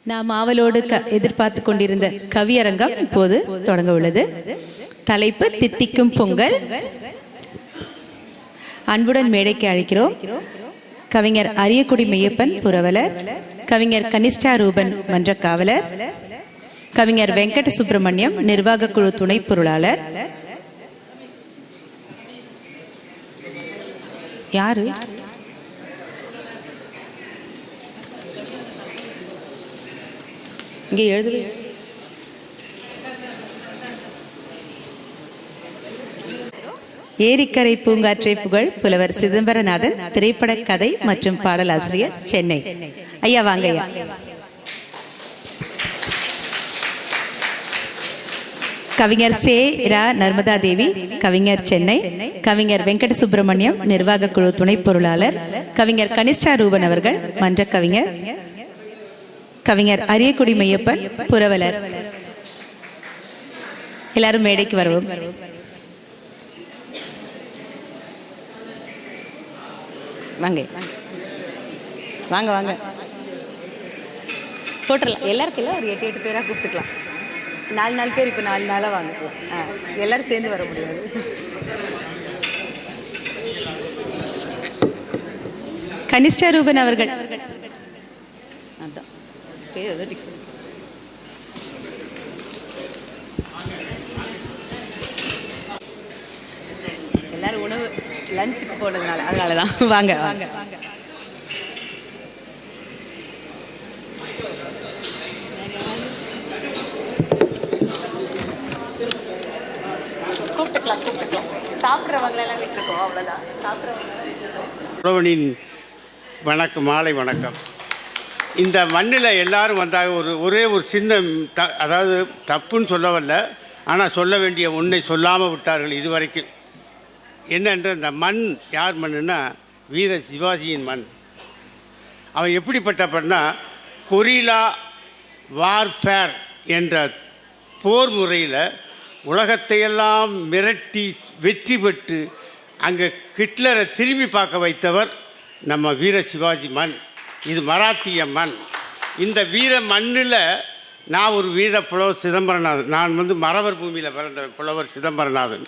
நாம் ஆவலோடு எதிர்பார்த்து கொண்டிருந்த கவியரங்கம் இப்போது தொடங்க உள்ளது. தலைப்பு தித்திக்கும் பொங்கல். அன்புடன் மேடைக்கு அழைக்கிறோம் கவிஞர் அரியக்குடி மெய்யப்பன் புரவலர், கவிஞர் கனிஷ்டா ரூபன் மன்ற காவலர், கவிஞர் வெங்கட சுப்பிரமணியம் நிர்வாக குழு துணை பொருளாளர். யாரு இங்கே எழுது? ஏரிக்கரை பூங்காற்றை புகழ் புலவர் சிதம்பரநாதன், திரைப்பட கதை மற்றும் பாடலாசிரியர், சென்னை. ஐயா வாங்க ஐயா. கவிஞர் சே ரா நர்மதா தேவி, கவிஞர், சென்னை. கவிஞர் வெங்கட சுப்பிரமணியம் நிர்வாக குழு துணை பொருளாளர், கவிஞர் கனிஷ்டா ரூபன் அவர்கள் மன்ற கவிஞர், கவிஞர் அரியக்குடி மெய்யப்பன் புரவலர். எல்லாரும் மேடைக்கு வருவோம். வாங்க வாங்க வாங்க போட்டுடலாம். எல்லாருக்கும் இல்லை, ஒரு 8 பேராக கூப்பிட்டுக்கலாம். 4 பேர் இப்போ 4 நாளாக வாங்கிக்கலாம். எல்லாரும் சேர்ந்து வர முடியாது. கனிஷ்டா ரூபன் அவர்கள் அதான் எல்லாரும் உணவு லஞ்சுக்கு போனதுனால அதனாலதான். வாங்க வாங்க கூப்பிட்டுக்கலாம். சாப்பிட்றவங்க எல்லாம் விட்டுருக்கோம், அவ்வளோதான். சாப்பிட்றவங்க வணக்கம், மாலை வணக்கம். இந்த மண்ணில் எல்லாரும் வந்தாங்க. ஒரே ஒரு சின்ன அதாவது தப்புன்னு சொல்ல வரல, ஆனால் சொல்ல வேண்டிய ஒன்றை சொல்லாமல் விட்டார்கள் இதுவரைக்கும். என்னென்ற இந்த மண் யார் மண்ணுன்னா வீர சிவாஜியின் மண். அவன் எப்படிப்பட்டப்பன்னா கொரில்லா வார்ஃபேர் என்ற போர் முறையில் உலகத்தையெல்லாம் மிரட்டி வெற்றி பெற்று அங்கே ஹிட்லரை திரும்பி பார்க்க வைத்தவர் நம்ம வீர சிவாஜி மண். இது மராத்திய மண். இந்த வீர மண்ணில் நான் ஒரு வீர புலவர் சிதம்பரநாதன். நான் மறவர் பூமியில் பிறந்தவன். புலவர் சிதம்பரநாதன்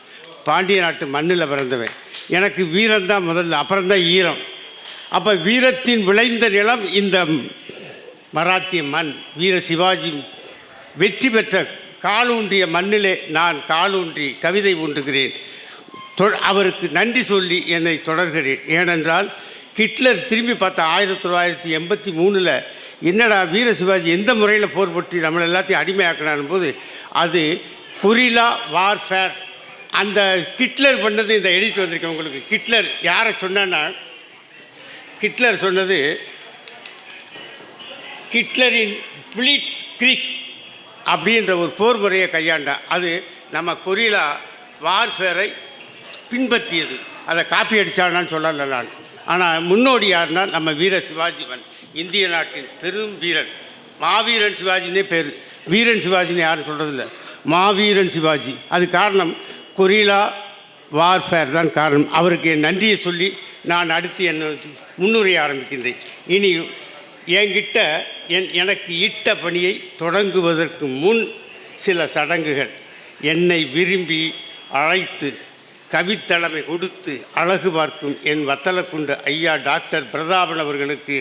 பாண்டிய நாட்டு மண்ணில் பிறந்தவன். எனக்கு வீரம்தான் முதல்ல, அப்புறம்தான் ஈரம். அப்போ வீரத்தின் விளைந்த நிலம் இந்த மராத்திய மண். வீர சிவாஜி வெற்றி பெற்ற காலூன்றிய மண்ணிலே நான் காலூன்றி கவிதை ஊன்றுகிறேன். அவருக்கு நன்றி சொல்லி என்னை தொடர்கிறேன். ஏனென்றால் ஹிட்லர் திரும்பி பார்த்த 1983 என்னடா வீர சிவாஜி எந்த முறையில் போர் பற்றி நம்மளை எல்லாத்தையும் அடிமையாக்கினான் போது அது கொரில்லா வார்ஃபேர். அந்த ஹிட்லர் பண்ணது இந்த எடிட் வந்திருக்கேன் உங்களுக்கு. ஹிட்லர் யாரை சொன்னா, ஹிட்லர் சொன்னது ஹிட்லரின் பிளிட்ஸ் கிரீக் அப்படின்ற ஒரு போர் முறையை கையாண்டான். அது நம்ம கொரில்லா வார்ஃபேரை பின்பற்றியது. அதை காப்பி அடித்தானான்னு சொல்லலை நான். ஆனால் முன்னோடி யாருன்னா நம்ம வீர சிவாஜிவன், இந்திய நாட்டின் பெரும் வீரன். மாவீரன் சிவாஜினே பேர், வீரன் சிவாஜின்னு யாரும் சொல்கிறதில்ல, மாவீரன் சிவாஜி. அது காரணம் கொரில்லா வார்ஃபேர் தான் காரணம். அவருக்கு என் நன்றியை சொல்லி நான் அடுத்து என்ன முன்னுரையை ஆரம்பிக்கின்றேன். இனி என்கிட்ட எனக்கு இட்ட பணியை தொடங்குவதற்கு முன் சில சடங்குகள். என்னை விரும்பி அழைத்து கவித்தலைமை கொடுத்து அழகு பார்க்கும் என் வத்தலக்குண்டு ஐயா டாக்டர் பிரதாபன் அவர்களுக்கு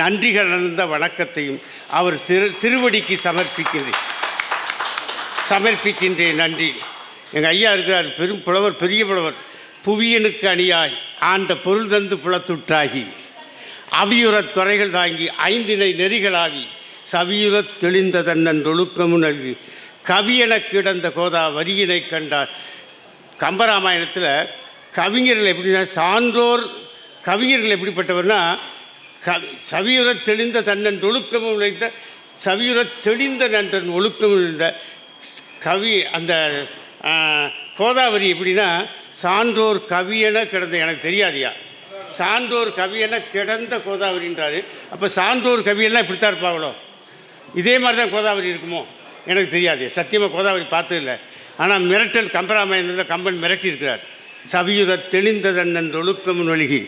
நன்றிகள் கலந்த வணக்கத்தையும் அவர் திருவடிக்கு சமர்ப்பிக்கின்றேன். நன்றி. எங்கள் ஐயா இருக்கிறார், பெரும் புலவர், பெரிய புலவர். புவியனுக்கு அணியாய் ஆண்ட பொருள் தந்து புலத்துற்றாகி அவியுறத் துறைகள் தாங்கி 5 நெறிகளாகி சவியுறத் தெளிந்த தன்னன் ஒழுக்கமு நல்கி கவியென கிடந்த கோதா வரியினை கண்டார். கம்பராமாயணத்தில் கவிஞர்கள் எப்படின்னா, சான்றோர் கவிஞர்கள் எப்படிப்பட்டவர்னா சவியுறத் தெளிந்த தன்னன் ஒழுக்கமும் நிறைந்த சவியுறத் தெளிந்த நன்றன் ஒழுக்கமும் இருந்த கவி. அந்த கோதாவரி எப்படின்னா, சான்றோர் கவியென கிடந்த, எனக்கு தெரியாதியா, சான்றோர் கவியென கிடந்த கோதாவரின்றாரு. அப்போ சான்றோர் கவியெல்லாம் இப்படித்தான் இருப்பாங்களோ? இதே மாதிரி தான் கோதாவரி இருக்குமோ? எனக்கு தெரியாது, சத்தியமாக கோதாவரி பார்த்ததில்லை. ஆனால் மிரட்டல் கம்பராமாயணத்தில் கம்பன் மிரட்டி இருக்கிறார். சவியுற தெளிந்த தன்னன் ஒழுக்கமும் ஒழுகி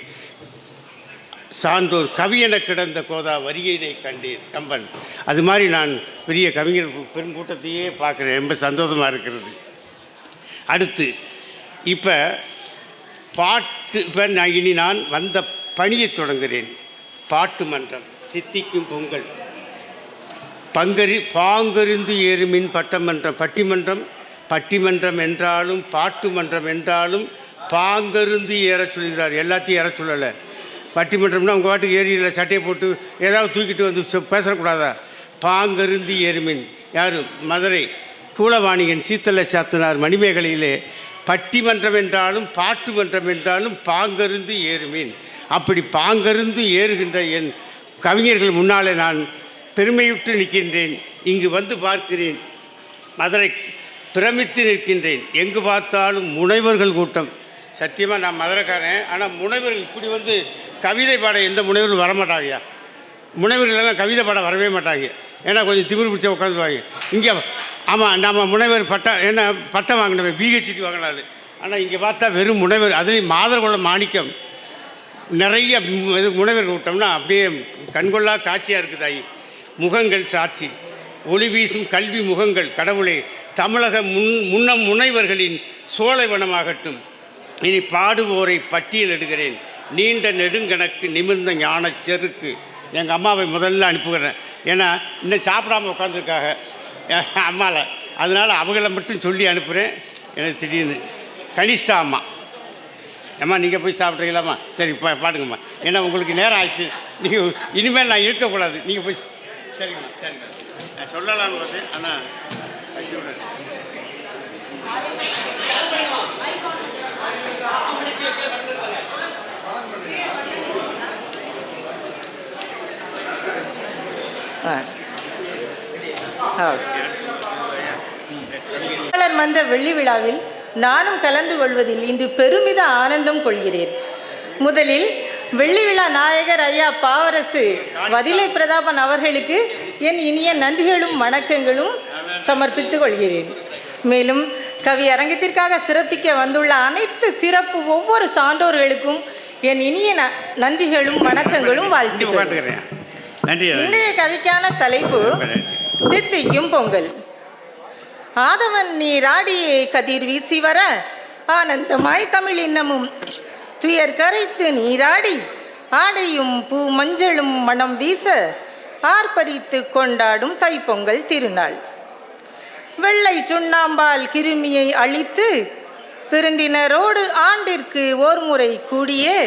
சான்றோர் கவியென கிடந்த கோதா வரியினை கண்டேன் கம்பன். அது மாதிரி நான் பெரிய கவிஞர் பெருங்கூட்டத்தையே பார்க்குறேன். ரொம்ப சந்தோஷமாக இருக்கிறது. அடுத்து இப்போ பாட்டு, இப்போ நான் வந்த பணியை தொடங்குகிறேன். பாட்டு மன்றம், தித்திக்கும் பொங்கல், பாங்கறிந்து ஏறுமின் பட்டமன்றம், பட்டிமன்றம் என்றாலும் பாட்டு மன்றம் என்றாலும் பாங்கருந்து ஏற சொல்கிறார். எல்லாத்தையும் ஏற சொல்லலை. பட்டிமன்றம்னா உங்கள் பாட்டுக்கு ஏரியில் சட்டையை போட்டு ஏதாவது தூக்கிட்டு வந்து பேசக்கூடாதா? பாங்கருந்து ஏறுமின். யார்? மதுரை கூலவாணிகன் சீத்தலை சாத்தினார் மணிமேகலையிலே பட்டிமன்றம் என்றாலும் பாட்டு மன்றம் என்றாலும் பாங்கருந்து ஏறுமின். அப்படி பாங்கருந்து ஏறுகின்ற என் கவிஞர்கள் முன்னாலே நான் பெருமையுற்று நிற்கின்றேன். இங்கு வந்து பார்க்கிறேன், மதுரை பிரமித்து நிற்கின்றேன். எங்கு பார்த்தாலும் முனைவர்கள் கூட்டம். சத்தியமாக நான் மதுரைக்காரன், ஆனால் முனைவர்கள் இப்படி வந்து கவிதை பாட எந்த முனைவர்கள் வரமாட்டாங்கய்யா. முனைவர்கள் எல்லாம் கவிதை பாட வரவே மாட்டாங்க. ஏன்னா கொஞ்சம் திமிரு பிடிச்ச உட்காந்துவாங்க. இங்கே ஆமாம், நம்ம முனைவர் பட்டம் வாங்கினவன் பிஹெச்டி வாங்கினாரு. ஆனால் இங்கே பார்த்தா வெறும் முனைவர், அதுலேயும் மாதர்குல மாணிக்கம். நிறைய முனைவர் கூட்டம்னா அப்படியே கண்கொள்ளா காட்சியாக இருக்குது. முகங்கள் சாட்சி, ஒளி வீசும் கல்வி முகங்கள். கடவுளே, தமிழக முனைவர்களின் சோலைவனமாகட்டும். இனி பாடுவோரை பட்டியலிடுகிறேன். நீண்ட நெடுங்கணக்கு நிமிர்ந்த ஞான செருக்கு. எங்கள் அம்மாவை முதல்ல அனுப்புகிறேன். ஏன்னா இன்னும் சாப்பிடாமல் உட்காந்துருக்காங்க அம்மாவில். அதனால் அவங்கள மட்டும் சொல்லி அனுப்புகிறேன். எனக்கு திடீர்னு கனிஷ்டா அம்மா, அம்மா நீங்கள் போய் சாப்பிட்றீங்களாம்மா? சரி பாடுங்கம்மா, ஏன்னா உங்களுக்கு நேரம் ஆயிடுச்சு. நீங்கள் இனிமேல் நான் இருக்கக்கூடாது, நீங்கள் போய். சரிங்கம்மா சரிங்க, நான் சொல்லலாம்னு பார்த்தேன். ஆனால் மன்ற வெள்ளி விழாவில் நானும் கலந்து கொள்வதில் இன்று பெருமித ஆனந்தம் கொள்கிறேன். முதலில் வெள்ளி விழா நாயகர் ஐயா பாவரசு வதிலை பிரதாபன் அவர்களுக்கு என் இனிய நன்றிகளும் வணக்கங்களும் சமர்ப்பித்துக் கொள்கிறேன். மேலும் கவி அரங்கத்திற்காக சிறப்பிக்க வந்துள்ள அனைத்து சிறப்பு ஒவ்வொரு சான்றோர்களுக்கும் என் இனிய நன்றிகளும் வணக்கங்களும் வாழ்த்துக்கிறேன். இன்றைய கவிக்கான தலைப்பு தித்திக்கும் பொங்கல். ஆதவன் நீராடியே கதிர் வீசி வர ஆனந்தமாய் தமிழ் இன்னமும் துயர் கரைத்து நீராடி ஆடையும் பூ மஞ்சளும் மனம் வீச ஆர்ப்பரித்து கொண்டாடும் தைப்பொங்கல் திருநாள். வெள்ளை சுண்ணாம்பால் கிருமியை அழித்து பெருந்தினரோடு ஆண்டிற்கு ஓர் முறை கூடியே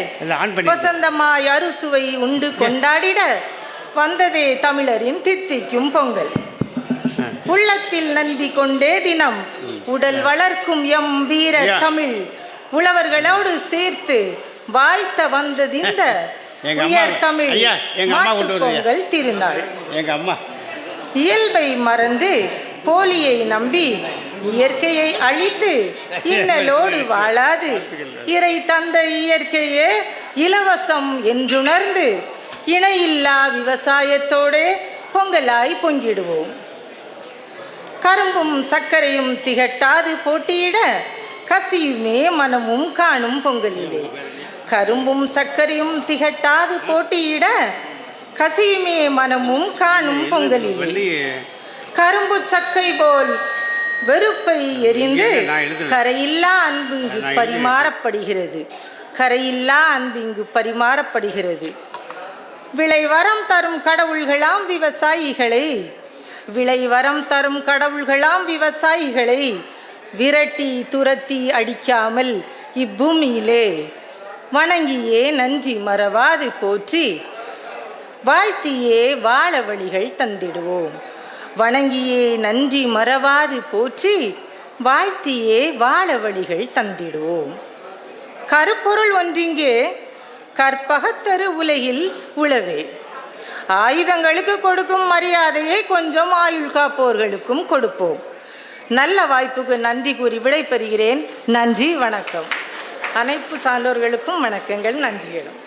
வசந்தமாய் அறுசுவை உண்டு கொண்டாடிட வந்ததே தமிழரின் தித்திக்கும் பொங்கல். உள்ளத்தில் நன்றி கொண்டே தினம் உடல் வளர்க்கும் எம் வீர தமிழ் உழவர்களோடு சேர்த்து வாழ்த்த வந்தது இந்த உயர் தமிழ் பொங்கல் திருநாள். இயல்பை மறந்து போலியை நம்பி இயற்கையை அழித்து இன்னலோடு வாழாது இறை தந்த இயற்கையே இலவசம் என்றுணர்ந்து இணையில்லா விவசாயத்தோடு பொங்கலாய் பொங்கிடுவோம். கரும்பும் சர்க்கரையும் திகட்டாது போட்டியிட கசியுமே மனமும் காணும் பொங்கலிலே. கரும்பும் சர்க்கரையும் திகட்டாது போட்டியிட கசியுமே மனமும் காணும் பொங்கலிலே. கரும்பு சக்கை போல் வெறுப்பை எரிந்து கரையில்லா அன்பிங்கு பரிமாறப்படுகிறது. கரையில்லா அன்பிங்கு பரிமாறப்படுகிறது. விளைவரம் தரும் கடவுள்களாம் விவசாயிகளை விளைவரம் தரும் கடவுள்களாம் விவசாயிகளை விரட்டி துரத்தி அடிக்காமல் இப்பூமியிலே வணங்கியே நன்றி மறவாது போற்றி வாழ்த்தியே வாழ வழிகள் தந்திடுவோம். வணங்கியே நன்றி மறவாது போற்றி வாழ்த்தியே வாழ வழிகள் தந்திடுவோம். கருப்பொருள் ஒன்றிங்கே கற்பகத்தரு உலகில் உளவே. ஆயுதங்களுக்கு கொடுக்கும் மரியாதையை கொஞ்சம் ஆயுள் காப்போர்களுக்கும் கொடுப்போம். நல்ல வாய்ப்புக்கு நன்றி கூறி விடைபெறுகிறேன். நன்றி, வணக்கம். அனைத்து சான்றோர்களுக்கும் வணக்கங்கள், நன்றிகளும்.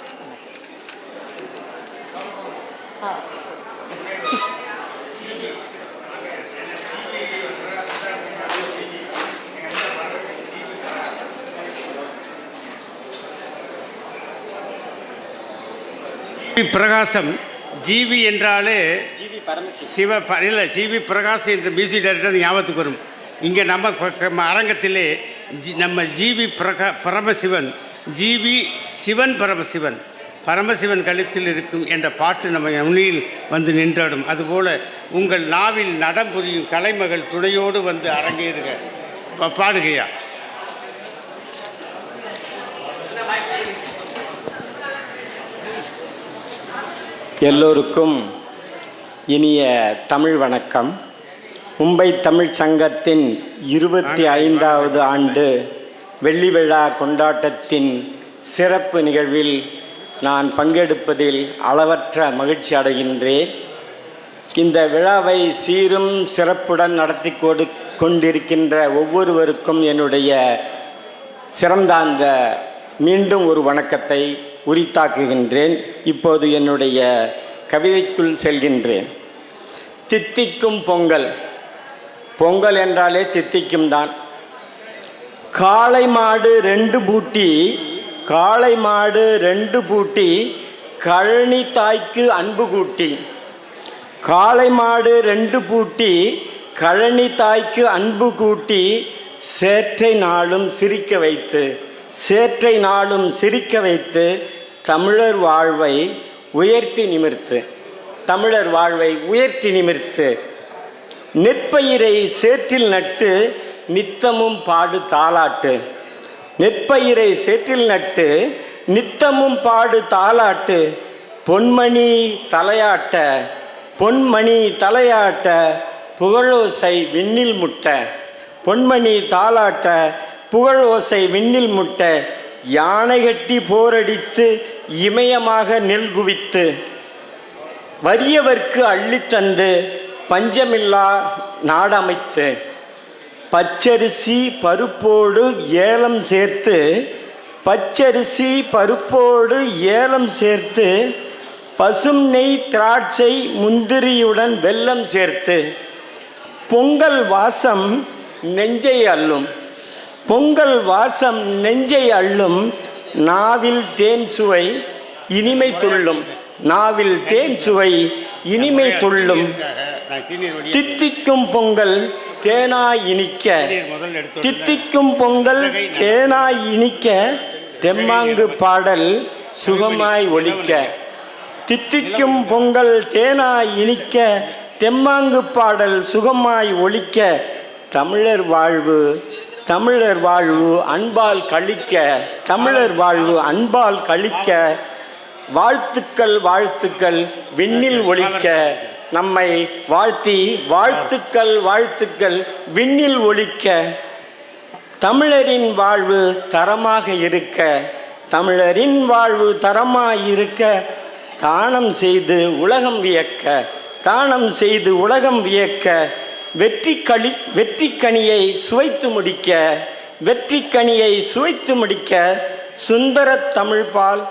பிரகாசம் ஜிவி என்றாலே இல்லை ஜிவி பிரகாசம் என்ற மியூசிக் டைரக்டர் ஞாபகத்துக்கு வரும். இங்கே நம்ம அரங்கத்திலே நம்ம ஜிவி பரமசிவன் ஜிவி சிவன் பரமசிவன் கழுத்தில் இருக்கும் என்ற பாட்டு நம்ம முன்னில் வந்து நின்றாடும். அதுபோல் உங்கள் நாவில் நடம் புரியும் கலைமகள் துணையோடு வந்து அரங்கேறுக. பாடுகையா. எல்லோருக்கும் இனிய தமிழ் வணக்கம். மும்பை தமிழ் சங்கத்தின் 25வது ஆண்டு வெள்ளி விழா கொண்டாட்டத்தின் சிறப்பு நிகழ்வில் நான் பங்கெடுப்பதில் அளவற்ற மகிழ்ச்சி அடைகின்றேன். இந்த விழாவை சீரும் சிறப்புடன் நடத்தி கொண்டிருக்கின்ற ஒவ்வொருவருக்கும் என்னுடைய சிறந்தாந்த மீண்டும் ஒரு வணக்கத்தை உரித்தாக்குகின்றேன். இப்போது என்னுடைய கவிதைக்குள் செல்கின்றேன். தித்திக்கும் பொங்கல். பொங்கல் என்றாலே தித்திக்கும் தான். காளை மாடு 2 பூட்டி கழனி தாய்க்கு அன்பு கூட்டி. காளை மாடு 2 பூட்டி கழனி தாய்க்கு அன்பு கூட்டி சேற்றை நாளும் சிரிக்க வைத்து தமிழர் வாழ்வை உயர்த்தி நிமிர்த்து நெற்பயிரை சேற்றில் நட்டு நித்தமும் பாடு தாலாட்டு பொன்மணி தலையாட்ட புகழோசை விண்ணில் முட்ட யானை கட்டி போரடித்து இமயமாக நெல் குவித்து வறியவர்க்கு அள்ளித்தந்து பஞ்சமில்லா நாடமைத்து பச்சரிசி பருப்போடு ஏலம் சேர்த்து பசும் நெய் திராட்சை முந்திரியுடன் வெல்லம் சேர்த்து பொங்கல் வாசம் நெஞ்சை அள்ளும் நாவில் தேன் சுவை இனிமை துள்ளும் தித்திக்கும் பொங்கல் தேனாய் இனிக்க தெம்மாங்கு பாடல் சுகமாய் ஒலிக்க. தித்திக்கும் பொங்கல் தேனாய் இனிக்க தெம்மாங்கு பாடல் சுகமாய் ஒலிக்க. தமிழர் வாழ்வு அன்பால் கழிக்க. வாழ்த்துக்கள் விண்ணில் ஒலிக்க. நம்மை வாழ்த்தி வாழ்த்துக்கள் விண்ணில் ஒலிக்க. தமிழரின் வாழ்வு தரமாக இருக்க தானம் செய்து உலகம் வியக்க. வெற்றிக்கனியை சுவைத்து முடிக்க சுந்தர தமிழ்பால்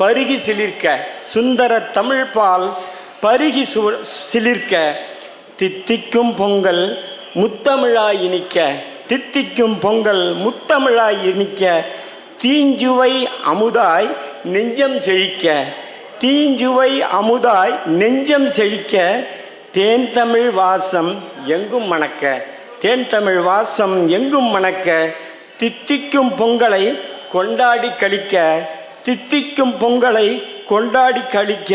பருகி சிலிர்க்க. தித்திக்கும் பொங்கல் முத்தமிழாய் இனிக்க. தீஞ்சுவை அமுதாய் நெஞ்சம் செழிக்க. தேன் தமிழ் வாசம் எங்கும் மணக்க. தித்திக்கும் பொங்கலை கொண்டாடி கழிக்க.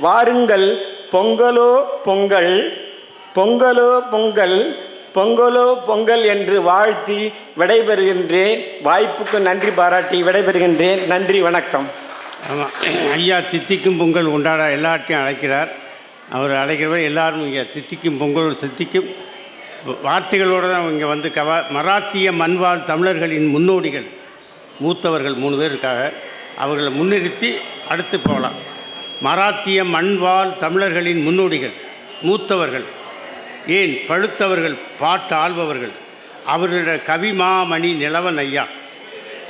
வாருங்கள் பொங்கலோ பொங்கல் என்று வாழ்த்தி விடைபெறுகின்றேன். வாய்ப்புக்கு நன்றி பாராட்டி விடைபெறுகின்றேன். நன்றி, வணக்கம். ஆமாம், ஐயா தித்திக்கும் பொங்கல் கொண்டாட எல்லாத்தையும் அழைக்கிறார். அவர் அழைக்கிறவர் எல்லாரும் இங்கே தித்திக்கும் பொங்கல் சித்திக்கும் வார்த்தைகளோடு தான் இங்கே வந்து மராத்திய மண்வாழ் தமிழர்களின் முன்னோடிகள் மூத்தவர்கள் 3 பேர் இருக்காங்க. அவர்களை முன்னிறுத்தி அடுத்து போகலாம். மராத்திய மண்வாழ் தமிழர்களின் முன்னோடிகள் மூத்தவர்கள், ஏன் பழுத்தவர்கள், பாட்டு ஆள்பவர்கள். அவர்களுடைய கவிமாமணி நிலவன் ஐயா,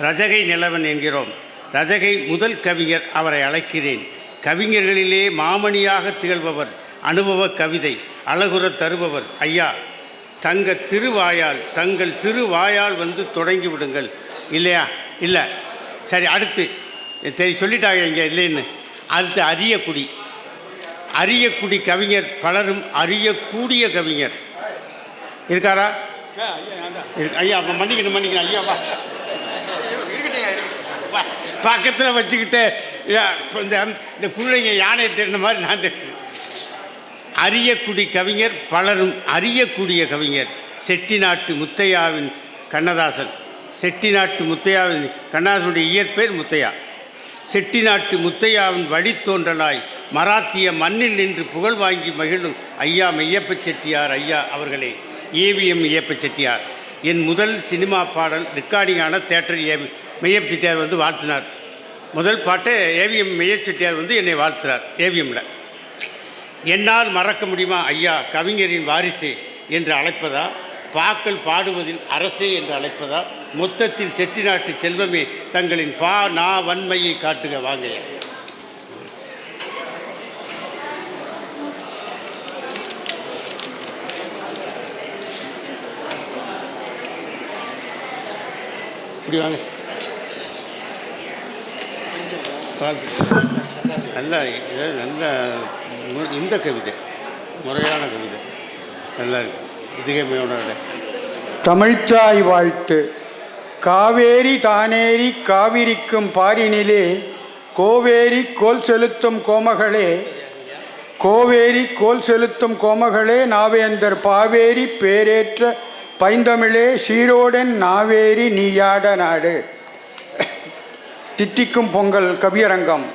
ரஜகை நிலவன் என்கிறோம். ரஜகை முதல் கவிஞர், அவரை அழைக்கிறேன். கவிஞர்களிலே மாமணியாக திகழ்பவர், அனுபவ கவிதை அழகுற தருபவர் ஐயா. தங்கள் திருவாயால் வந்து தொடங்கி விடுங்கள். இல்லையா? இல்லை, சரி, அடுத்து சொல்லிட்டாங்க இங்கே இல்லைன்னு. அடுத்து அரியக்குடி. அரியக்குடி கவிஞர் பலரும் அறியக்கூடிய கவிஞர் இருக்காரா? ஐயா மன்னிக்கணும் ஐயா பக்கத்தில் வச்சுக்கிட்டு இந்த பிள்ளைங்க யானையை தேடின மாதிரி நான் தேடினேன். அரியக்குடி கவிஞர் பலரும் அறியக்கூடிய கவிஞர் செட்டிநாட்டு முத்தையாவின் கண்ணதாசன். செட்டிநாட்டு முத்தையாவின் கண்ணதாசனுடைய இயற்பெயர் முத்தையா. செட்டிநாட்டு முத்தையாவின் வழித்தோன்றலாய் மராத்திய மண்ணில் நின்று புகழ் வாங்கி மகிழும் ஐயா மெய்யப்ப செட்டியார் ஐயா அவர்களே. ஏவிஎம் மெய்யப்ப செட்டியார். என் முதல் சினிமா பாடல் ரெக்கார்டிங்கான தேட்டர் மெய்யப்ப செட்டியார் வந்து வாழ்த்தினார். முதல் பாட்டு ஏவிஎம் மெய்யப்ப செட்டியார் வந்து என்னை வாழ்த்துறார் ஏவிஎம்ல. என்னால் மறக்க முடியுமா ஐயா கவிஞரின் வாரிசே என்று அழைப்பதா, பாக்கள் பாடுவதில் அரசே என்று அழைப்பதா, மொத்தத்தில் செட்டிநாட்டு செல்வமே தங்களின் வன்மையை காட்டுக வாங்கையா. இப்படி வாங்க. நல்ல இந்த கவிதை முறையான கவிதை நல்லா இருக்கு. இதுகமையோட தமிழ்ச்சாய் வாழ்த்து. காவேரி தானேரி காவிரிக்கும் பாரினிலே கோவேரி கோல் செலுத்தும் கோமகளே, கோவேரி கோல் செலுத்தும் கோமகளே, நாவேந்தர் பாவேரி பேரேற்ற பைந்தமிழே, சீரோடன் நாவேரி நீயாட நாடு. தித்திக்கும் பொங்கல் கவியரங்கம்.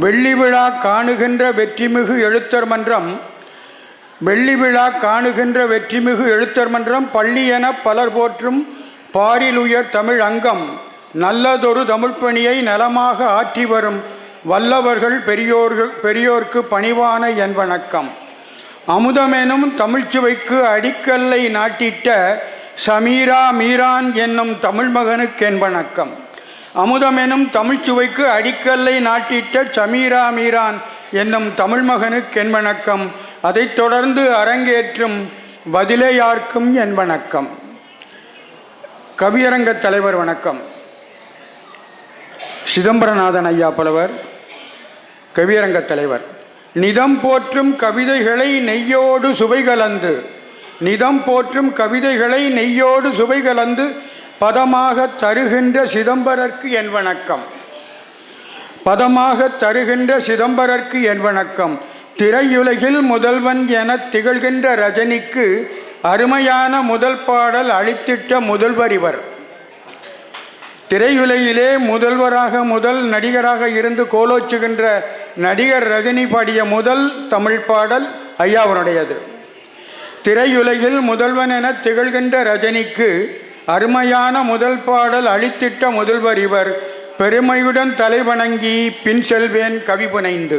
வெள்ளி விழா காணுகின்ற வெற்றிமிகு எழுத்தர் மன்றம். வெள்ளி விழா காணுகின்ற வெற்றிமிகு எழுத்தர் மன்றம் பள்ளி என பலர் போற்றும் பாரில் உயர் தமிழ் அங்கம். நல்லதொரு தமிழ்ப்பணியை நலமாக ஆற்றி வரும் வல்லவர்கள் பெரியோர்க்கு பணிவான என் வணக்கம். அமுதமெனும் தமிழ்ச்சுவைக்கு அடிக்கல்லை நாட்டிட்ட சமீரா மீரான் என்னும் தமிழ் மகனுக்கு என் வணக்கம். அமுதமெனும் தமிழ்ச்சுவைக்கு அடிக்கல்லை நாட்டிட்ட சமீரா மீரான் என்னும் தமிழ் மகனுக்கு என் வணக்கம். அதைத் தொடர்ந்து அரங்கேற்றும் பதிலையார்க்கும் என் வணக்கம். கவியரங்க தலைவர் வணக்கம். சிதம்பரநாதன் ஐயா புலவர் கவியரங்க தலைவர். நிதம் போற்றும் கவிதைகளை நெய்யோடு சுவை கலந்து, நிதம் போற்றும் கவிதைகளை நெய்யோடு சுவை கலந்து பதமாக தருகின்ற சிதம்பரர்க்கு என் வணக்கம். பதமாக தருகின்ற சிதம்பரர்க்கு என் வணக்கம். திரையுலகில் முதல்வன் என திகழ்கின்ற ரஜினிக்கு அருமையான முதல் பாடல் அளித்திட்ட முதல்வர் இவர். திரையுலகிலே முதல்வராக முதல் நடிகராக இருந்து கோலோச்சுகின்ற நடிகர் ரஜினி பாடிய முதல் தமிழ் பாடல் ஐயாவனுடையது. திரையுலகில் முதல்வன் என திகழ்கின்ற ரஜினிக்கு அருமையான முதல் பாடல் அளித்திட்ட முதல்வர் இவர். பெருமையுடன் தலைவணங்கி பின் செல்வேன் கவி புனைந்து.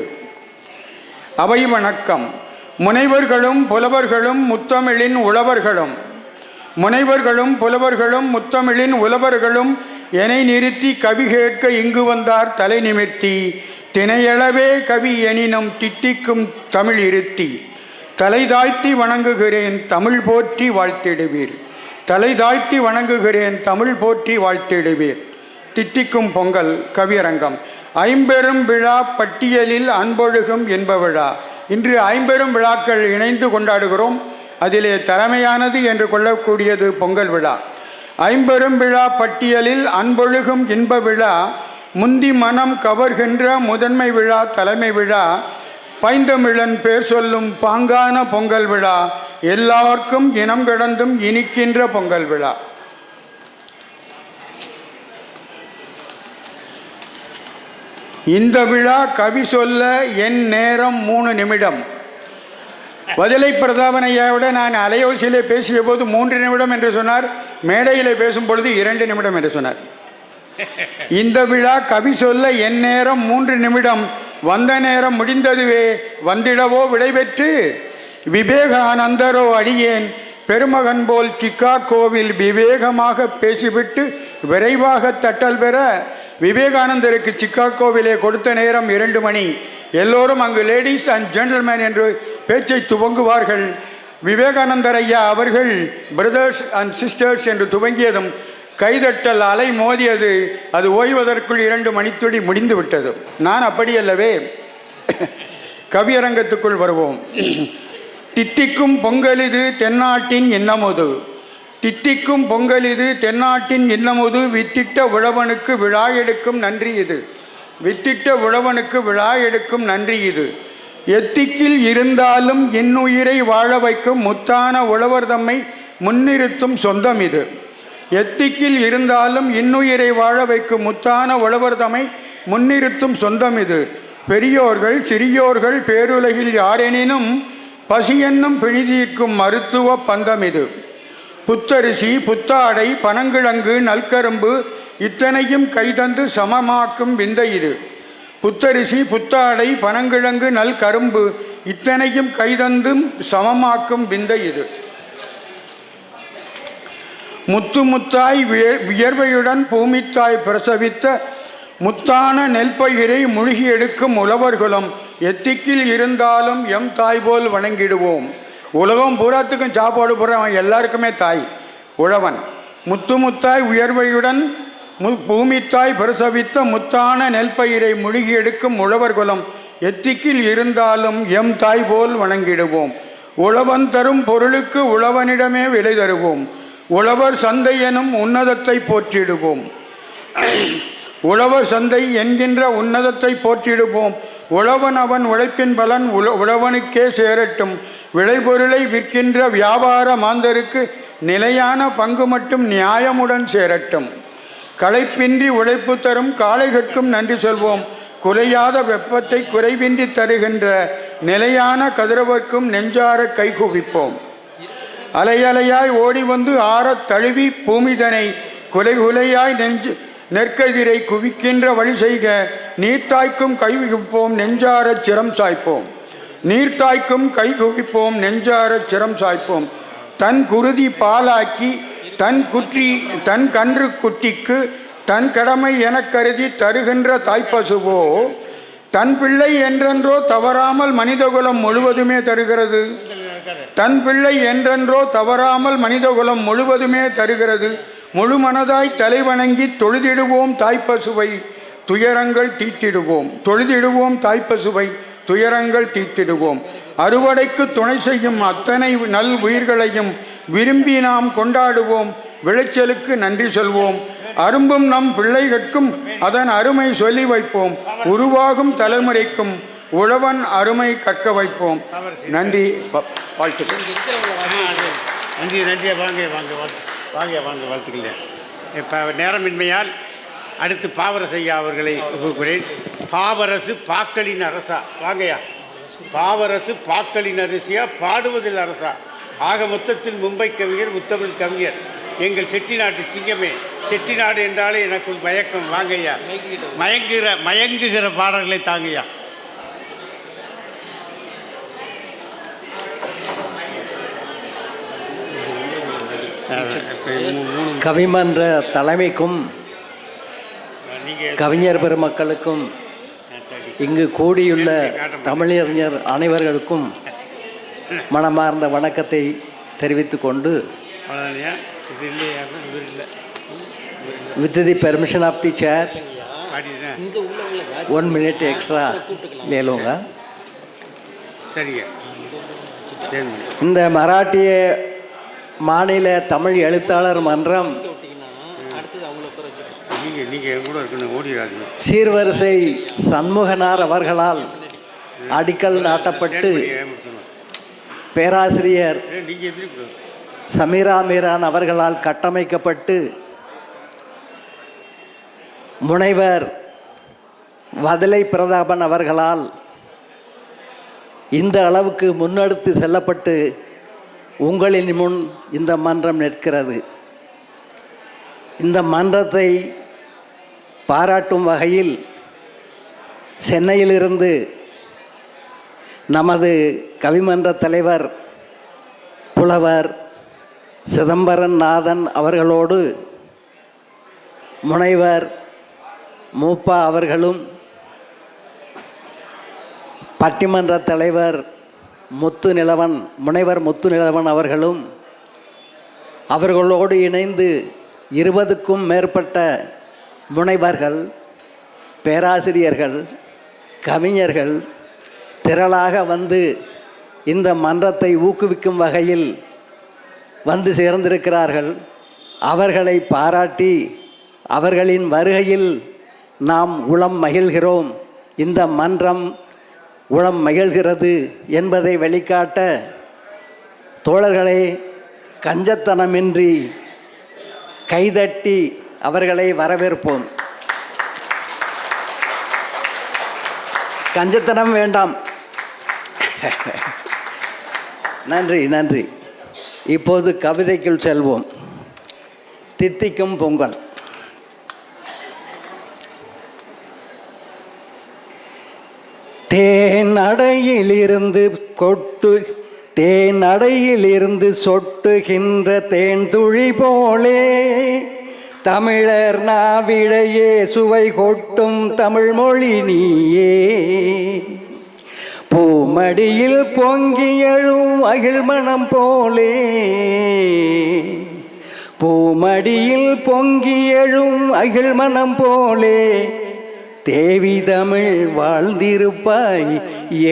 அவை வணக்கம். முனைவர்களும் புலவர்களும் முத்தமிழின் உழவர்களும், முனைவர்களும் புலவர்களும் முத்தமிழின் உழவர்களும் என்னை நிறுத்தி கவி கேட்க இங்கு வந்தார் தலை நிமிர்த்தி. தினையளவே கவி எனினும் தித்திக்கும் தமிழ் இருத்தி. தலை தாழ்த்தி வணங்குகிறேன் தமிழ் போற்றி வாழ்த்திடுவீர். தலை தாழ்த்தி வணங்குகிறேன் தமிழ் போற்றி வாழ்த்திடுவீர். தித்திக்கும் பொங்கல் கவியரங்கம். ஐம்பெரும் விழா பட்டியலில் அன்பொழுகும் என்ப விழா. இன்று ஐம்பெரும் விழாக்கள் இணைந்து கொண்டாடுகிறோம். அதிலே தலைமையானது என்று கொள்ளக்கூடியது பொங்கல் விழா. ஐம்பெரும் விழா பட்டியலில் அன்பொழுகும் இன்ப விழா, முந்தி மனம் கவர்கின்ற முதன்மை விழா தலைமை விழா, பைந்தமிழன் பேர் சொல்லும் பாங்கான பொங்கல் விழா, எல்லாருக்கும் இனம் கடந்தும் இனிக்கின்ற பொங்கல் விழா. இந்த விழா கவி சொல்ல என் நேரம் 3 நிமிடம். வதிலை பிரதாபனையாவோட நான் அலையோசியிலே பேசிய போது 3 நிமிடம் என்று சொன்னார். மேடையிலே பேசும் பொழுது 2 நிமிடம் என்று சொன்னார். இந்த விழா கவி சொல்ல என் நேரம் 3 நிமிடம். வந்த நேரம் முடிந்ததுவே வந்திடவோ விடைபெற்று விவேகானந்தரோ அடியேன் பெருமகன் போல் சிக்காகோவில் விவேகமாக பேசிவிட்டு விரைவாக தட்டல் பெற விவேகானந்தருக்கு சிக்காகோவிலே கொடுத்த நேரம் 2 மணி. எல்லோரும் அங்கு லேடிஸ் அண்ட் ஜென்டில்மேன் என்று பேச்சை துவங்குவார்கள். விவேகானந்தர் ஐயா அவர்கள் பிரதர்ஸ் அண்ட் சிஸ்டர்ஸ் என்று துவங்கியதும் கைதட்டல் அலை மோதியது. அது ஓய்வதற்குள் 2 மணித்துளி முடிந்து விட்டது. நான் அப்படியல்லவே. கவியரங்கத்துக்குள் வருவோம். தித்திக்கும் பொங்கலிது தென்னாட்டின் இன்னமுது, தித்திக்கும் பொங்கலிது தென்னாட்டின் இன்னமுது, வித்திட்ட உழவனுக்கு விழா எடுக்கும் நன்றி இது, வித்திட்ட உழவனுக்கு விழா எடுக்கும் நன்றி இது. எத்திக்கில் இருந்தாலும் இன்னுயிரை வாழ வைக்கும் முத்தான உழவர் தம்மை முன்னிறுத்தும் சொந்தம் இது. எத்திக்கில் இருந்தாலும் இன்னுயிரை வாழ வைக்கும் முத்தான உழவர் தம்மை முன்னிறுத்தும் சொந்தம் இது. பெரியோர்கள் சிறியோர்கள் பேருலகில் யாரெனினும் பசி என்னும் பிணிதீர்க்கும் மருத்துவ பந்தம் இது. புத்தரிசி புத்தாடை பனங்கிழங்கு நல்கரும்பு இத்தனையும் கைதந்து சமமாக்கும் விந்தை இது. புத்தரிசி புத்தாடை பனங்கிழங்கு நல்கரும்பு இத்தனையும் கைதந்தும் சமமாக்கும் விந்தை இது. முத்து முத்தாய் வியர்வையுடன் பூமித்தாய் பிரசவித்த முத்தான நெல்பயிரை முழுகி எடுக்கும் உழவர்களும் எத்திக்கில் இருந்தாலும் எம் தாய் போல் வணங்கிடுவோம். உலகம் பூராத்துக்கும் சாப்பாடு போடுறவன் எல்லாருக்குமே தாய் உழவன். முத்து முத்தாய் உயர்வையுடன் பூமித்தாய் பிரசவித்த முத்தான நெல்பயிரை முழுகி எடுக்கும் உழவர்களும் எத்திக்கில் இருந்தாலும் எம் தாய் போல் வணங்கிடுவோம். உழவன் தரும் பொருளுக்கு உழவனிடமே விலை தருவோம். உழவர் சந்தை எனும் உன்னதத்தை போற்றிடுவோம். உழவர் சந்தை என்கின்ற உன்னதத்தை போற்றிடுவோம். உழவன் அவன் உழைப்பின் பலன் உழவனுக்கே சேரட்டும். விளைபொருளை விற்கின்ற வியாபார மாந்தருக்கு நிலையான பங்கு மட்டும் நியாயமுடன் சேரட்டும். களைப்பின்றி உழைப்பு தரும் காளைகட்கும் நன்றி சொல்வோம். குறையாத வெப்பத்தை குறைவின்றி தருகின்ற நிலையான கதிரவர்க்கும் நெஞ்சார கைகுவிப்போம். அலையலையாய் ஓடி வந்து ஆறத் தழுவி பூமிதனை குலைகுலையாய் நெற்கதிரை குவிக்கின்ற வழி செய்க. நீர்த்தாய்க்கும் கை குவிப்போம் நெஞ்சார சிரம் சாய்ப்போம். நீர்த்தாய்க்கும் கை குவிப்போம் நெஞ்சார சிரம் சாய்ப்போம். தன் குருதி பாலாக்கி தன் கன்று குட்டிக்கு தன் கடமை எனக் கருதி தருகின்ற தாய்ப்பசுவோ தன் பிள்ளை என்றென்றோ தவறாமல் மனிதகுலம் முழுவதுமே தருகிறது. தன் பிள்ளை என்றென்றோ தவறாமல் மனிதகுலம் முழுவதுமே தருகிறது. முழு மனதாய் தலைவணங்கி தொழுதிடுவோம் தாய்ப்பசுவை துயரங்கள் தீட்டிடுவோம். தொழுதிடுவோம் தாய்ப்பசுவை துயரங்கள் தீட்டிடுவோம். அறுவடைக்கு துணை செய்யும் அத்தனை நல் உயிர்களையும் விரும்பி நாம் கொண்டாடுவோம். விளைச்சலுக்கு நன்றி சொல்வோம். அரும்பும் நம் பிள்ளைகட்கும் அதன் அருமை சொல்லி வைப்போம். உருவாகும் தலைமுறைக்கும் உழவன் அருமை கற்க வைப்போம். நன்றி, வாழ்த்துக்கள். நன்றி நன்றி. வாங்க வாங்க வாங்க வாங்க வாழ்த்துக்கள். இப்போ நேரமின்மையால் அடுத்து பாவரசையா அவர்களை கூறுகிறேன். பாவரசு பாக்களின் அரசா. வாங்கய்யா. பாவரசு பாக்களின் அரசியா, பாடுவதில் அரசா. ஆக மொத்தத்தில் மும்பை கவிஞர், முத்தமிழ் கவிஞர், எங்கள் செட்டிநாட்டு சிங்கமே. செட்டிநாடு என்றாலே எனக்கு ஒரு மயக்கம். வாங்கய்யா. மயங்குகிற பாடல்களை தாங்கய்யா. கவிமன்ற தலைமைக்கும் கவிஞர் பெருமக்களுக்கும் இங்கு கூடியுள்ள தமிழறிஞர் அனைவர்களுக்கும் மனமார்ந்த வணக்கத்தை தெரிவித்துக் கொண்டு, with the permission of the chair 1 minute extra ले लूँगा. இந்த மராட்டிய மாநில தமிழ் எழுத்தாளர் மன்றம் சீர்வரிசை சண்முகனார் அவர்களால் அடிக்கல் நாட்டப்பட்டு பேராசிரியர் சமீரா மீரான் அவர்களால் கட்டமைக்கப்பட்டு முனைவர் வதலை பிரதாபன் அவர்களால் இந்த அளவுக்கு முன்னெடுத்து செல்லப்பட்டு உங்களின் முன் இந்த மன்றம் நிற்கிறது. இந்த மன்றத்தை பாராட்டும் வகையில் சென்னையிலிருந்து நமது கவிமன்ற தலைவர் புலவர் சிதம்பரம் நாதன் அவர்களோடு முனைவர் மூப்பா அவர்களும், பட்டிமன்ற தலைவர் முனைவர் முத்து நிலவன் அவர்களும், அவர்களோடு இணைந்து 20க்கும் மேற்பட்ட முனைவர்கள், பேராசிரியர்கள், கவிஞர்கள் திரளாக வந்து இந்த மன்றத்தை ஊக்குவிக்கும் வகையில் வந்து சேர்ந்திருக்கிறார்கள். அவர்களை பாராட்டி அவர்களின் வருகையில் நாம் உளம் மகிழ்கிறோம், இந்த மன்றம் உளம் மகிழ்கிறது என்பதை வெளிக்காட்ட தோழர்களே, கஞ்சத்தனமின்றி கைதட்டி அவர்களை வரவேற்போம். கஞ்சத்தனம் வேண்டாம். நன்றி நன்றி. இப்போது கவிதைக்குள் செல்வோம். தித்திக்கும் பொங்கல். தேனடையிலிருந்து சொட்டுகின்ற தேன் துளி போலே தமிழர் நாவிடையே சுவை கொட்டும் தமிழ் மொழி நீயே. பூமடியில் பொங்கி எழும் அகிழ்மணம் போலே, பூமடியில் பொங்கி எழும் அகிழ்மணம் போலே தேவி தமிழ் வாழ்ந்திருப்பாய்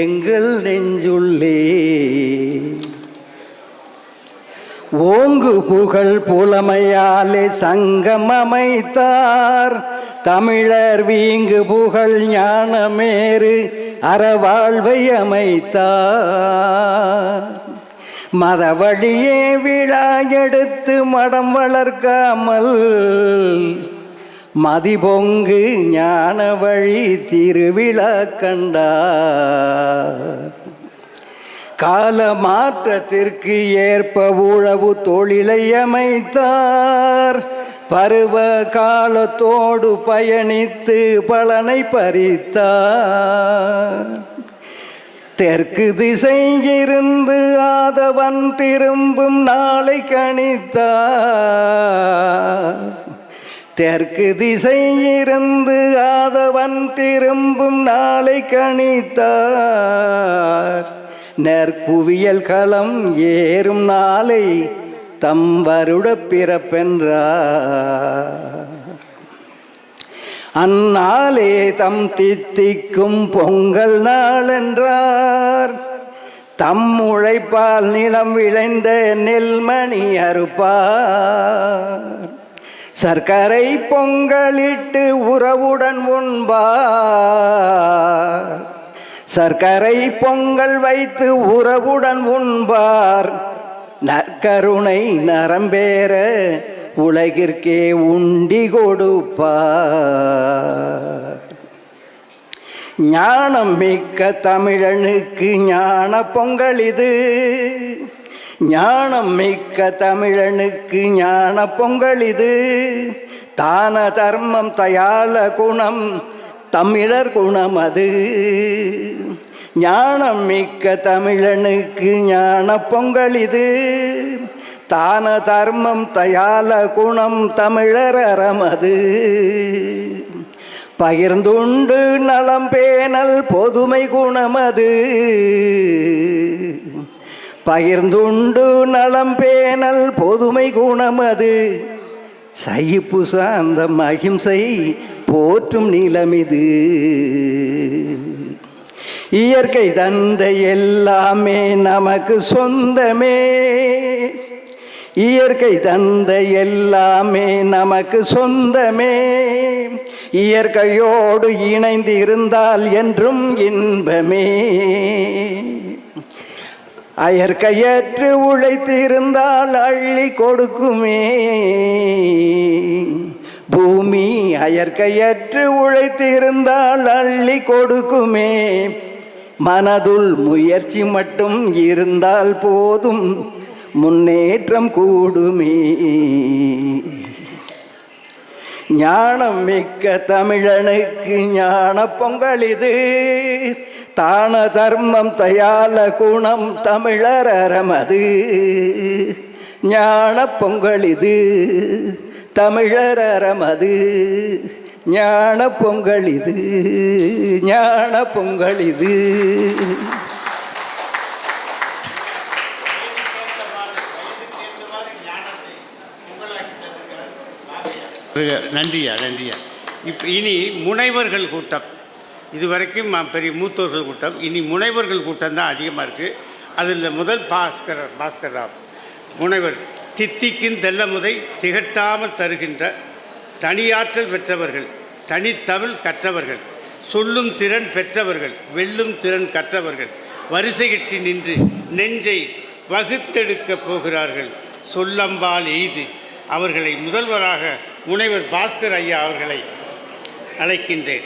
எங்கள் நெஞ்சுள்ளே. ஓங்கு புகழ் புலமையாலே சங்கம் அமைத்தார் தமிழர், வீங்கு புகழ் ஞானமேறு அறவாழ்வை அமைத்தார். மதவழியே விழா எடுத்து மடம் வளர்க்காமல் மதிபொங்கு ஞான வழி திருவிழா கண்டார். கால மாற்றத்திற்கு ஏற்ப உழவு தொழிலை அமைத்தார். பருவ காலத்தோடு பயணித்து பலனை பறித்தார். தெற்கு திசையிருந்து ஆதவன் திரும்பும் நாளை கணித்தார். தெற்கு திசையிருந்து ஆதவன் திரும்பும் நாளை கணித்தார். நெற்குவியல் களம் ஏறும் நாளை தம் வருட பிறப்பென்றார். அந்நாளே தம் தித்திக்கும் பொங்கல் நாளென்றார். தம் உழைப்பால் நிலம் விளைந்த நெல்மணி அறுப்பார். சர்க்கரை பொங்கலிட்டு உறவுடன் உண்பார். சர்க்கரை பொங்கல் வைத்து உறவுடன் உண்பார். நற்கருணை நரம்பேற உலகிற்கே உண்டி கொடுப்பார். ஞானம் மிக்க தமிழனுக்கு ஞான பொங்கல் இது. ஞானம் மிக்க தமிழனுக்கு ஞான பொங்கல் இது. தான தர்மம் தயால குணம் தமிழர் குணம் அது. ஞானம் மிக்க தமிழனுக்கு ஞான பொங்கல் இது. தான தர்மம் தயால குணம் தமிழர் அறமது. பகிர்ந்துண்டு நலம் பேணல் பொதுமை குணமது. பகிர்ந்துண்டு நலம் பேணல் பொதுமை குணமது. சகிப்பு சாந்தம் அகிம்சை போற்றும் நிலமிது. இயற்கை தந்த எல்லாமே நமக்கு சொந்தமே. இயற்கை தந்த எல்லாமே நமக்கு சொந்தமே. இயற்கையோடு இணைந்து இருந்தால் என்றும் இன்பமே. அயற்கையற்று உழைத்து இருந்தால் அள்ளி கொடுக்குமே. பூமி அயற்கையற்று உழைத்து இருந்தால் அள்ளி கொடுக்குமே. மனதுள் முயற்சி மட்டும் இருந்தால் போதும் முன்னேற்றம் கூடுமே. ஞானம் மிக்க தமிழனுக்கு ஞான பொங்கல் இது. தான தர்மம் தயால குணம் தமிழர் அறமது. ஞான பொங்கல் இது. தமிழர் அறமது. ஞான பொங்கல் இது. ஞான பொங்கல் இது. நன்றியா. இப்போ இனி முனைவர்கள் கூட்டம், இதுவரைக்கும் பெரிய மூத்தோர்கள் கூட்டம், இனி முனைவர்கள் கூட்டம் தான் அதிகமாக இருக்குது. அதில் முதல் பாஸ்கர் ராவ் முனைவர். தித்திக்கும் தெல்லமுதை திகட்டாமல் தருகின்ற தனியாற்றல் பெற்றவர்கள், தனித்தமிழ் கற்றவர்கள், சொல்லும் திறன் பெற்றவர்கள், வெல்லும் திறன் கற்றவர்கள், வரிசையிட்டு நின்று நெஞ்சை வகுத்தெடுக்கப் போகிறார்கள், சொல்லம்பால் எய்து. அவர்களை முதல்வராக முனைவர் பாஸ்கர் ஐயா அவர்களை அழைக்கின்றேன்.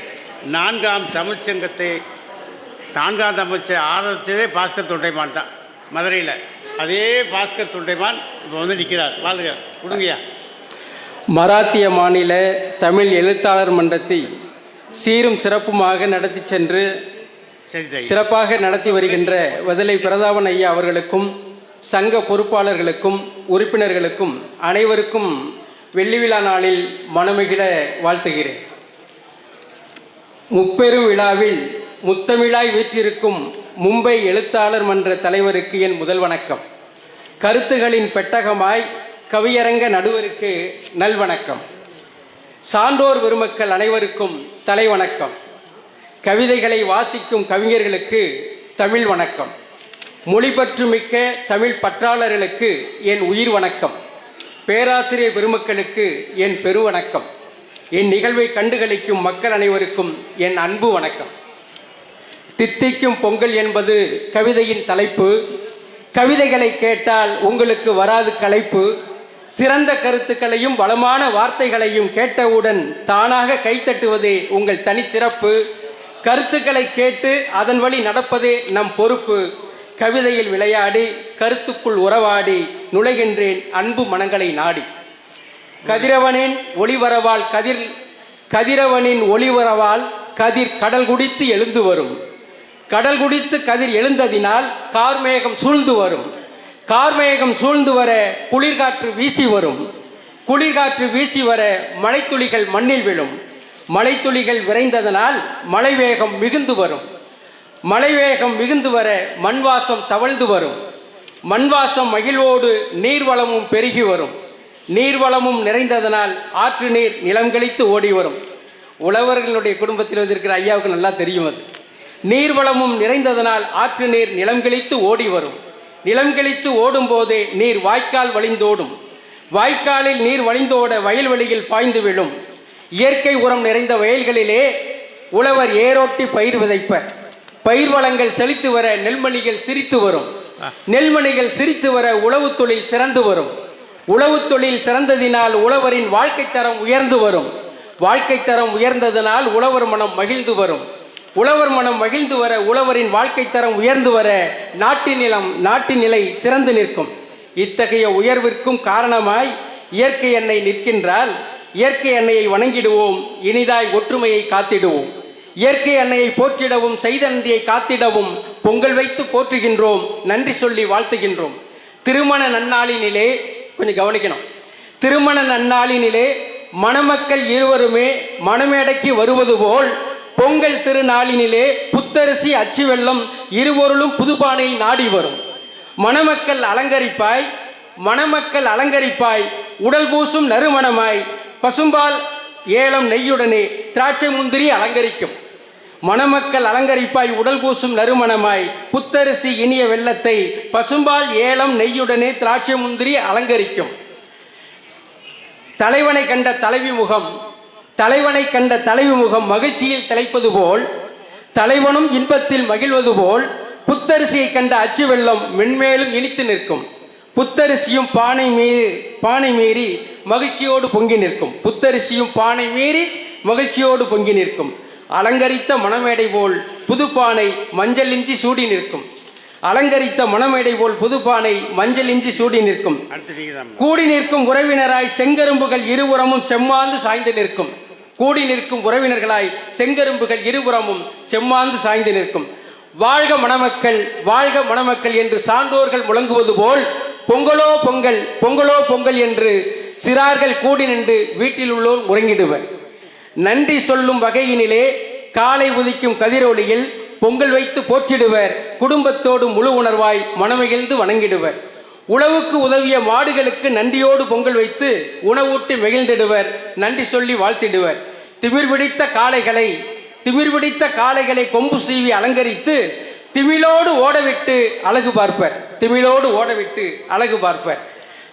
நான்காம் தமிழ்ச்சங்கத்தை ஆரம்பித்ததே பாஸ்கர் தொண்டைமான் தான், மதுரையில். அதே பாஸ்கர் தொண்டைமான் இப்போ வந்து நிற்கிறார். வாழ்க, கொடுங்கய்யா. மராத்திய மாநில தமிழ் எழுத்தாளர் மன்றத்தை சீரும் சிறப்புமாக நடத்தி சென்று சிறப்பாக நடத்தி வருகின்ற வதலை பிரதாபன் ஐயா அவர்களுக்கும் சங்க பொறுப்பாளர்களுக்கும் உறுப்பினர்களுக்கும் அனைவருக்கும் வெள்ளி விழா நாளில் மனமகிழ வாழ்த்துகிறேன். முப்பெரும் விழாவில் முத்தமிழாய் வீற்றிருக்கும் மும்பை எழுத்தாளர் மன்ற தலைவருக்கு என் முதல் வணக்கம். கருத்துகளின் பெட்டகமாய் கவியரங்க நடுவருக்கு நல்வணக்கம். சான்றோர் பெருமக்கள் அனைவருக்கும் தலைவணக்கம். கவிதைகளை வாசிக்கும் கவிஞர்களுக்கு தமிழ் வணக்கம். மொழிபற்று மிக்க தமிழ் பற்றாளர்களுக்கு என் உயிர் வணக்கம். பேராசிரியர் பெருமக்களுக்கு என் பெருவணக்கம். என் நிகழ்வை கண்டுகளிக்கும் மக்கள் அனைவருக்கும் என் அன்பு வணக்கம். தித்திக்கும் பொங்கல் என்பது கவிதையின் தலைப்பு. கவிதைகளை கேட்டால் உங்களுக்கு வராது களைப்பு. சிறந்த கருத்துக்களையும் வளமான வார்த்தைகளையும் கேட்டவுடன் தானாக கைத்தட்டுவதே உங்கள் தனி சிறப்பு. கருத்துக்களை கேட்டு அதன் வழி நடப்பதே நம் பொறுப்பு. கவிதையில் விளையாடி கருத்துக்குள் உறவாடி நுழைகின்றேன் அன்பு மனங்களை நாடி. கதிரவனின் ஒளிவரவால் கதிர் கடல் குடித்து எழுந்து வரும். கடல் குடித்து கதிர் எழுந்ததினால் கார்மேகம் சூழ்ந்து வரும். கார்மேகம் சூழ்ந்து வர குளிர்காற்று வீசி வரும். குளிர்காற்று வீசி வர மழைத்துளிகள் மண்ணில் விழும். மழைத்துளிகள் விரைந்ததனால் மழைவேகம் மிகுந்து வரும். மழைவேகம் மிகுந்து வர மண்வாசம் தவழ்ந்து வரும். மண்வாசம் மகிழ்வோடு நீர்வளமும் பெருகி வரும். நீர்வளமும் நிறைந்ததனால் ஆற்று நீர் நிலம் கழித்து ஓடி வரும். உழவர்களுடைய குடும்பத்தில் வந்திருக்கிற ஐயாவுக்கு நல்லா தெரியும் அது. நீர்வளமும் நிறைந்ததனால் ஆற்று நீர் நிலம் கழித்து ஓடி வரும். நிலம் கழித்து ஓடும் போதே நீர் வாய்க்கால் வழிந்தோடும். வாய்க்காலில் நீர் வழிந்தோட வயல்வெளியில் பாய்ந்து விழும். இயற்கை உரம் நிறைந்த வயல்களிலே உழவர் ஏரோட்டி பயிர் விதைப்பர். பயிர் வளங்கள் செழித்து வர நெல்மணிகள் சிரித்து வரும். நெல்மணிகள் சிரித்து வர உழவு தொழில் சிறந்து வரும். உழவு தொழில் சிறந்ததினால் உழவரின் வாழ்க்கை தரம் உயர்ந்து வரும். வாழ்க்கை தரம் உயர்ந்ததனால் உழவர் மனம் மகிழ்ந்து வரும். உழவர் மனம் மகிழ்ந்து வர உழவரின் வாழ்க்கை தரம் உயர்ந்து வர நாட்டின் நிலை சிறந்து நிற்கும். இத்தகைய உயர்விற்கும் காரணமாய் இயற்கை அன்னை நிற்கின்றால் இயற்கை அன்னையை வணங்கிடுவோம். இனிதாய் ஒற்றுமையை காத்திடுவோம். இயற்கை அன்னையை போற்றிடவும் செய்த நன்றியை காத்திடவும் பொங்கல் வைத்து போற்றுகின்றோம். நன்றி சொல்லி வாழ்த்துகின்றோம். திருமண நன்னாளினிலே கொஞ்சம் கவனிக்கணும். திருமண நன்னாளினிலே மணமக்கள் இருவருமே மணமேடைக்கு வருவது போல் பொங்கல் திருநாளினிலே புத்தரிசி அச்சு வெள்ளம் இருவருளும் புதுபானை நாடி வரும். மணமக்கள் அலங்கரிப்பாய் உடல் பூசும் நறுமணமாய் பசும்பால் ஏலம் நெய்யுடனே திராட்சை முந்திரி அலங்கரிக்கும். மணமக்கள் அலங்கரிப்பாய் உடல் பூசும் நறுமணமாய் புத்தரிசி இனிய வெள்ளத்தை பசும்பால் ஏலம் நெய்யுடனே திராட்சை முந்திரி அலங்கரிக்கும். தலைவனை கண்ட தலைவி முகம் மகிழ்ச்சியில் திளைப்பது போல் தலைவனும் இன்பத்தில் மகிழ்வது போல் புத்தரிசியை கண்ட அச்சு வெள்ளம் மென்மேலும் இனித்து நிற்கும். புத்தரிசியும் பானை மீறி மகிழ்ச்சியோடு பொங்கி நிற்கும். புத்தரிசியும் பானை மீறி மகிழ்ச்சியோடு பொங்கி நிற்கும். அலங்கரித்த மணமேடை போல் புதுப்பானை மஞ்சள் இஞ்சி சூடி நிற்கும். அலங்கரித்த மணமேடை போல் புதுப்பானை மஞ்சள் இஞ்சி சூடி நிற்கும். கூடி நிற்கும் உறவினராய் செங்கரும்புகள் இருபுறமும் செம்மாந்து சாய்ந்து நிற்கும். கூடி நிற்கும் உறவினர்களாய் செங்கரும்புகள் இருபுறமும் செம்மாந்து சாய்ந்து நிற்கும். வாழ்க மணமக்கள், வாழ்க மணமக்கள் என்று சான்றோர்கள் முழங்குவது போல் பொங்கலோ பொங்கல், பொங்கலோ பொங்கல் என்று சிறார்கள் கூடி நின்று வீட்டில் உள்ளோர் முறங்கிடுவர். நன்றி சொல்லும் வகையினிலே காலை உதிக்கும் கதிரொளியில் பொங்கல் வைத்து போற்றிடுவர். குடும்பத்தோடு முழு உணர்வாய் மனமகிழ்ந்து வணங்கிடுவர். உழவுக்கு உதவிய மாடுகளுக்கு நன்றியோடு பொங்கல் வைத்து உணவூட்டி மகிழ்ந்திடுவர், நன்றி சொல்லி வாழ்த்திடுவர். திமிர் பிடித்த காளைகளை கொம்பு சீவி அலங்கரித்து திமிழோடு ஓடவிட்டு அழகு பார்ப்பர்.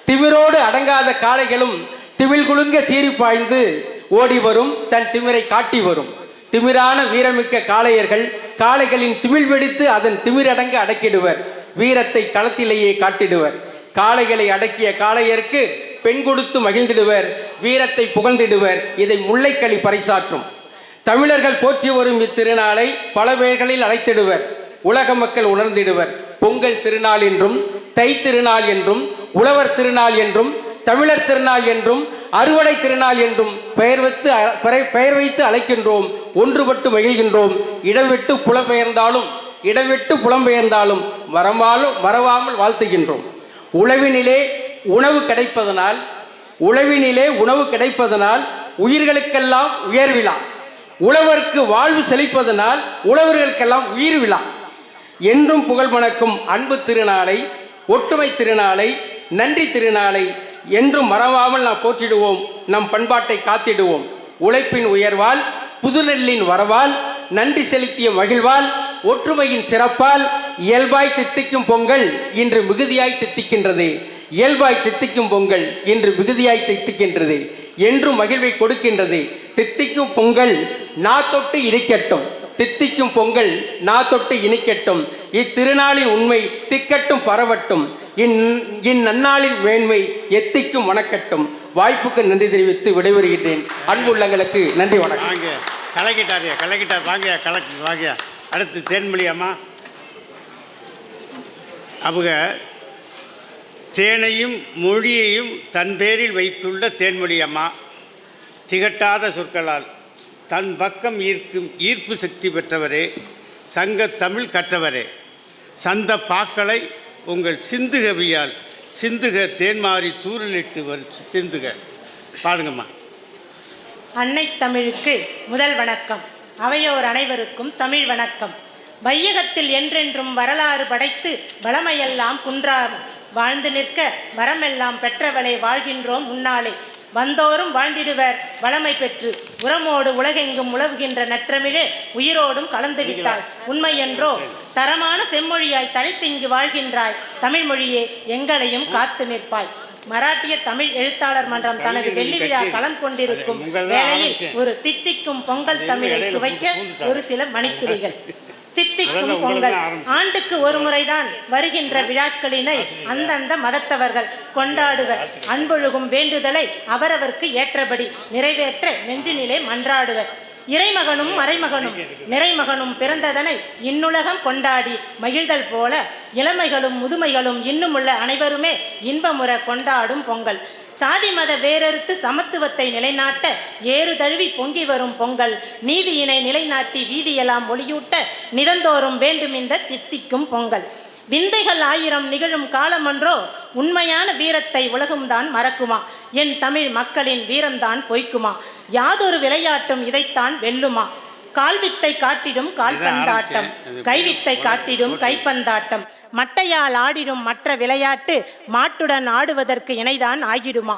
திமிரோடு அடங்காத காளைகளும் திமிழ் குலுங்க சீறி பாய்ந்து ஓடி வரும், தன் திமிரை காட்டி வரும். திமிரான வீரமிக்க காளைகளின் திமிழ் வெடித்து அதன் திமிரடங்க அடக்கிடுவர், வீரத்தை களத்திலேயே காட்டிடுவர். காளைகளை அடக்கிய காளையருக்கு பெண் கொடுத்து மகிழ்ந்திடுவர், வீரத்தை புகழ்ந்திடுவர். இதை முல்லைக்களி பறைசாற்றும். தமிழர்கள் போற்றி வரும் இத்திருநாளை பல பெயர்களில் அழைத்திடுவர், உலக மக்கள் உணர்ந்திடுவர். பொங்கல் திருநாள் என்றும், தை திருநாள் என்றும், உழவர் திருநாள் என்றும், தமிழர் திருநாள் என்றும், அறுவடை திருநாள் என்றும் பெயர் வைத்து அழைக்கின்றோம். ஒன்றுபட்டு மகிழ்கின்றோம். இடம் விட்டு புலம்பெயர்ந்தாலும் மறவாமல் வாழ்த்துகின்றோம். உழவினிலே உணவு கிடைப்பதனால் உயிர்களுக்கெல்லாம் உயர்விழா, உழவருக்கு வாழ்வு செழிப்பதனால் உழவர்களுக்கெல்லாம் உயிர் விழா. என்றும் புகழ் மணக்கும் அன்பு திருநாளை, ஒற்றுமை திருநாளை, நன்றி திருநாளை என்றும் மறவாமல் நாம் போற்றிடுவோம். நம் பண்பாட்டை காத்திடுவோம். உழைப்பின் உயர்வால், புதுநெல்லின் வரவால், நன்றி செலுத்திய மகிழ்வால், ஒற்றுமையின் சிறப்பால் இயல்பாய் தித்திக்கும் பொங்கல் இன்று மிகுதியாய் தித்திக்கின்றது. என்றும் மகிழ்வை கொடுக்கின்றது. தித்திக்கும் பொங்கல் நா தொட்டு இனிக்கட்டும். இத்திருநாளின் உண்மை திக்கட்டும் பரவட்டும். இந்நன்னாளின் மேன்மை எத்திக்கும் வணக்கட்டும். வாய்ப்புக்கு நன்றி தெரிவித்து விடைபெறுகின்றேன். அன்புள்ளங்களுக்கு நன்றி, வணக்கம். கலக்கிட்டார் வாங்க. அடுத்து தேன்மொழி அம்மா. அவங்க தேனையும் மொழியையும் தன் பேரில் வைத்துள்ள தேன்மொழி அம்மா திகட்டாத சொற்களால் தன் பக்கம் ஈர்ப்பு சக்தி பெற்றவரே, சங்க தமிழ் கற்றவரே, சந்த பாக்களை உங்கள் சிந்துகவியால் சிந்துக தேன்மாரி தூரலிட்டு சிந்துக. பாடுங்கம்மா. அன்னை தமிழுக்கு முதல் வணக்கம். அவையோர் அனைவருக்கும் தமிழ் வணக்கம். வையகத்தில் என்றென்றும் வரலாறு படைத்து வளமையெல்லாம் குன்றாரும் வாழ்ந்து நிற்க வரமெல்லாம் பெற்றவளை வாழ்கின்றோம் முன்னாலே. வந்தோறும் வாழ்ந்திடுவர் வளமை பெற்று உரமோடு உலகெங்கும் உழவுகின்ற நற்றமிழே உயிரோடும் கலந்து விட்டாய். உண்மை என்றோ தரமான செம்மொழியாய் தழைத்திங்கு வாழ்கின்றாய். தமிழ் மொழியே எங்களையும் காத்து நிற்பாய். மராட்டிய தமிழ் எழுத்தாளர் மன்றம் தனது வெள்ளி விழா களம் கொண்டிருக்கும் வேளையில் ஒரு தித்திக்கும் பொங்கல் தமிழை சுவைக்க ஒரு சில மணித்துளிகள். தித்திக்கும் பொங்கல் ஆண்டுக்கு ஒரு முறைதான் வருகின்ற விழாக்களினை அந்தந்த மதத்தவர்கள் கொண்டாடுவர். அன்பொழுகும் வேண்டுதலை அவரவர்க்கு ஏற்றபடி நிறைவேற்ற நெஞ்சினிலே மன்றாடுவர். இறைமகனும் மறைமகனும் நிறைமகனும் பிறந்ததனை இன்னுலகம் கொண்டாடி மகிழ்தல் போல இளமைகளும் முதுமைகளும் இன்னுமுள்ள அனைவருமே இன்பமுற கொண்டாடும் பொங்கல். சாதி மத வேறறுத்து சமத்துவத்தை நிலைநாட்ட ஏறு தழுவி பொங்கி வரும் பொங்கல். நீதியினை நிலைநாட்டி வீதியெல்லாம் ஒளியூட்ட நிதந்தோறும் வேண்டும் இந்த தித்திக்கும் பொங்கல். விந்தைகள் 1000 நிகழும் காலமன்றோ உண்மையான வீரத்தை உலகம்தான் மறக்குமா? என் தமிழ் மக்களின் வீரம்தான் பொய்க்குமா? யாதொரு விளையாட்டும் இதைத்தான் வெல்லுமா? கால்வித்தை காட்டிடும் கால்பந்தாட்டம், கைவித்தை காட்டிடும் கைப்பந்தாட்டம், மட்டையால் ஆடிடும் மற்ற விளையாட்டு மாட்டுடன் ஆடுவதற்கு இணைதான் ஆகிடுமா?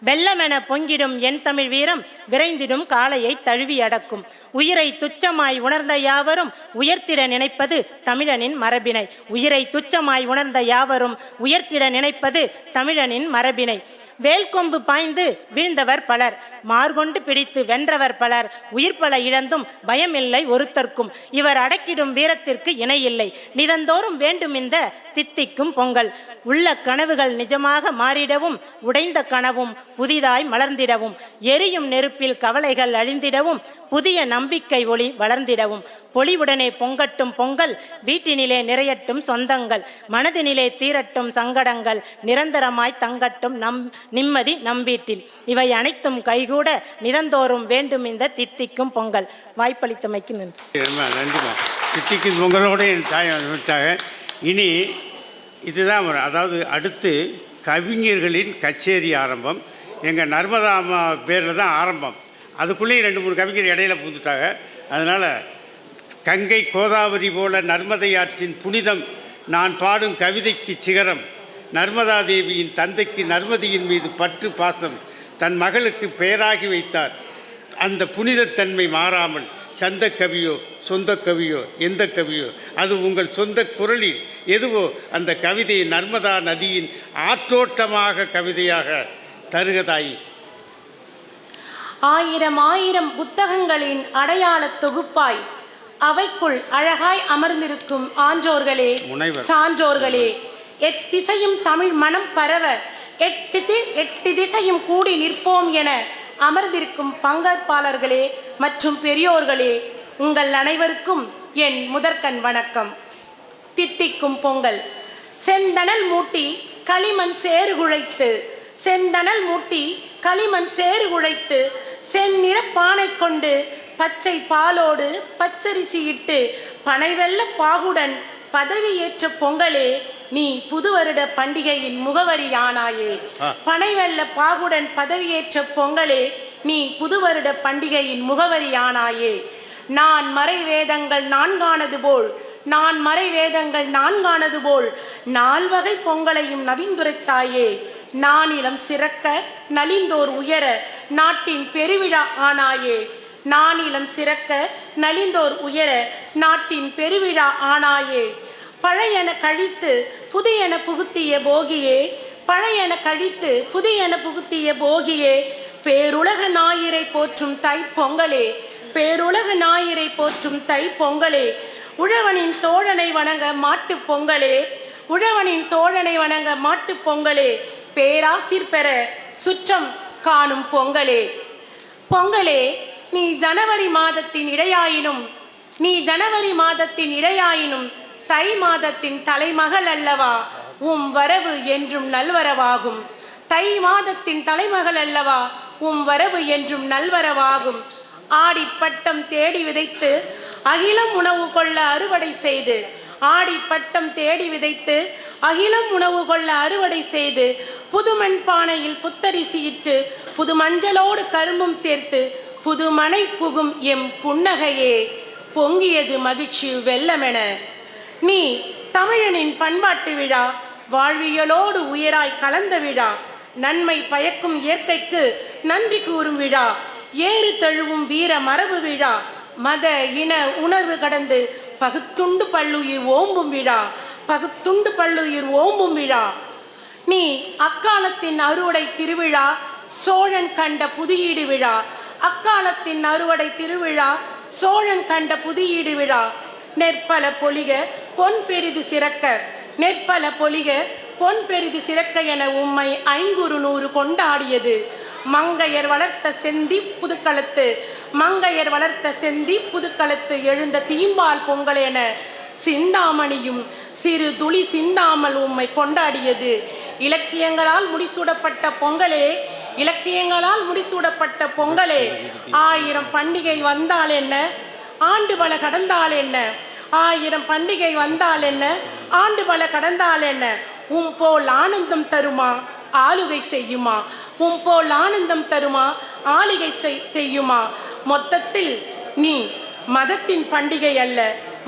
வெள்ளமென பொங்கிடும் என் தமிழ் வீரம் விரைந்திடும் காளையை தழுவி அடக்கும். உயிரை துச்சமாய் உணர்ந்த யாவரும் உயர்த்திட நினைப்பது தமிழனின் மரபினை. உயிரை துச்சமாய் உணர்ந்த யாவரும் உயர்த்திட நினைப்பது தமிழனின் மரபினை. வேல்கொம்பு பாய்ந்து வீழ்ந்தவர் பலர், மார்கொண்டு பிடித்து வென்றவர் பலர். உயிர் பல இழந்தும் பயமில்லை ஒருத்தர்க்கும், இவர் அடக்கிடும் வீரத்திற்கு இணையில்லை. நிதந்தோறும் வேண்டும் இந்த தித்திக்கும் பொங்கல். உள்ள கனவுகள் நிஜமாக மாறிடவும், உடைந்த கனவும் புதிதாய் மலர்ந்திடவும், எரியும் நெருப்பில் கவலைகள் அழிந்திடவும், புதிய நம்பிக்கை ஒளி வளர்ந்திடவும். பொலிவுடனே பொங்கட்டும் பொங்கல், வீட்டினிலே நிறையட்டும் சொந்தங்கள், மனதினிலே தீரட்டும் சங்கடங்கள், நிரந்தரமாய் தங்கட்டும் நிம்மதி நம்பீட்டில். இவை அனைத்தும் கைகூட நிதந்தோறும் வேண்டும் இந்த தித்திக்கும் பொங்கல். வாய்ப்பளித்தமைக்கு நன்றி. நன்றிமா. தித்திக்கும் பொங்கலோடு என் தாய். இனி இதுதான் வரும். அதாவது அடுத்து கவிஞர்களின் கச்சேரி ஆரம்பம். எங்கள் நர்மதா அம்மா பேரில் தான் ஆரம்பம். அதுக்குள்ளேயும் 2-3 கவிஞர் இடையில பூந்துட்டாங்க. அதனால் கங்கை கோதாவரி போல நர்மதை ஆற்றின் புனிதம் நான் பாடும் கவிதைக்கு சிகரம் நர்மதா தேவியின் தந்தைக்கு நர்மதியின் மீது பற்று பாசம் தன் மகளுக்கு பெயராகி வைத்தார். அந்த புனிதத்தன்மை மாறாமல் சந்த கவியோ சொந்த கவியோ எந்த கவியோ அது உங்கள் சொந்த குரலில் எதுவோ அந்த கவிதையை நர்மதா நதியின் ஆற்றோட்டமாக கவிதையாக தருகதாயி. ஆயிரம் ஆயிரம் புத்தகங்களின் அடையாள தொகுப்பாய் அவைக்குள் அழகாய் அமர்ந்திருக்கும் ஆன்றோர்களே, சான்றோர்களே, எத்திசையும் தமிழ் மனம் பரவ எட்டு திசையும் கூடி நிற்போம் என அமர்ந்திருக்கும் பங்கேற்பாளர்களே மற்றும் பெரியோர்களே, உங்கள் அனைவருக்கும் என் முதற்கண் வணக்கம். தித்திக்கும் பொங்கல். செந்தணல் மூட்டி களிமண் சேறு குழைத்து, செந்தணல் மூட்டி களிமண் சேறு குழைத்து, செந்நிற பானை கொண்டு பச்சை பாலோடு பச்சரிசி இட்டு பனைவெல்ல பாகுடன் பதவியேற்ற பொங்கலே, நீ புது வருட பண்டிகையின் முகவரியானாயே. பனைவெல்ல பாகுடன் பதவியேற்ற பொங்கலே, நீ புது வருட பண்டிகையின் முகவரியானாயே. நான் மறை வேதங்கள் நான்கானது போல், நான் மறை வேதங்கள் நான்கானது போல் நால்வகை பொங்கலையும் நவிந்துரைத்தாயே. நானிலம் சிறக்க நலிந்தோர் உயர நாட்டின் பெருவிழா ஆனாயே. நானிலம் சிறக்க நலிந்தோர் உயர நாட்டின் பெருவிழா ஆனாயே. பழையன கழித்து புதியன புகுத்திய போகியே, பழையன கழித்து புதியன புகுத்திய போகியே, பேருலக ஞாயிறை போற்றும் தை பொங்கலே, பேருலக ஞாயிறை போற்றும் தை பொங்கலே. உழவனின் தோழனை வணங்க மாட்டு பொங்கலே, உழவனின் தோழனை வணங்க மாட்டு பொங்கலே. பேராசிர் பெற சுற்றம் காணும் பொங்கலே. பொங்கலே, நீ ஜனவரி மாதத்தின் இடையாயினும், நீ ஜனவரி மாதத்தின் இடையாயினும் தை மாதத்தின் தலைமகள் அல்லவா, உம் வரவு என்றும் நல்வரவாகும். தை மாதத்தின் தலைமகள் அல்லவா, உம் வரவு என்றும் நல்வரவாகும். ஆடிப்பட்டம் தேடி விதைத்து அகிலம் உணவு கொள்ள அறுவடை செய்து, ஆடிப்பட்டம் தேடி விதைத்து அகிலம் உணவு கொள்ள அறுவடை செய்து, புதுமண் பானையில் புத்தரிசியிட்டு புது மஞ்சளோடு கரும்பும் சேர்த்து புதுமனை புகும் எம் புன்னகையே, பொங்கியது மகிழ்ச்சி வெள்ளமென. நீ தமிழனின் பண்பாட்டு விழா, வாழ்வியலோடு உயராய் கலந்த விழா, நன்மை பயக்கும் இயற்கைக்கு நன்றி கூறும் விழா, ஏறு தழுவும் வீர மரபு விழா, மத இன உணர்வு கடந்து பகுத்துண்டு பல்லுயிர் ஓம்பும் விழா, பகுத்துண்டு பல்லுயிர் ஓம்பும் விழா. நீ அக்காலத்தின் அறுவடை திருவிழா, சோழன் கண்ட புதியீடு விழா, அக்காலத்தின் அறுவடை திருவிழா, சோழன் கண்ட புதியீடு விழா. நெற்பல பொலிக பொன் பெரிது சிறக்க, நெற்பல பொலிக பொன் பெரிது சிறக்க என உம்மை 500 கொண்டாடியது. மங்கையர் வளர்த்த செந்தி புதுக்களத்து, மங்கையர் வளர்த்த செந்தி புதுக்களத்து எழுந்த தீம்பால் பொங்கல் என சிந்தாமணியும் சிறு துளி சிந்தாமல் உம்மை கொண்டாடியது. இலக்கியங்களால் முடிசூடப்பட்ட பொங்கலே, இலக்கியங்களால் முடிசூடப்பட்ட பொங்கலே. 1000 பண்டிகை வந்தால் என்ன, ஆண்டு பல கடந்தால் என்ன, 1000 பண்டிகை வந்தால் என்ன, ஆண்டு பல கடந்தால் என்ன, உம் போல் ஆனந்தம் தருமா ஆளுகை செய்யுமா, உம் போல் ஆனந்தம் தருமா ஆளுகை செய்யுமா. மொத்தத்தில் நீ மதத்தின் பண்டிகை அல்ல,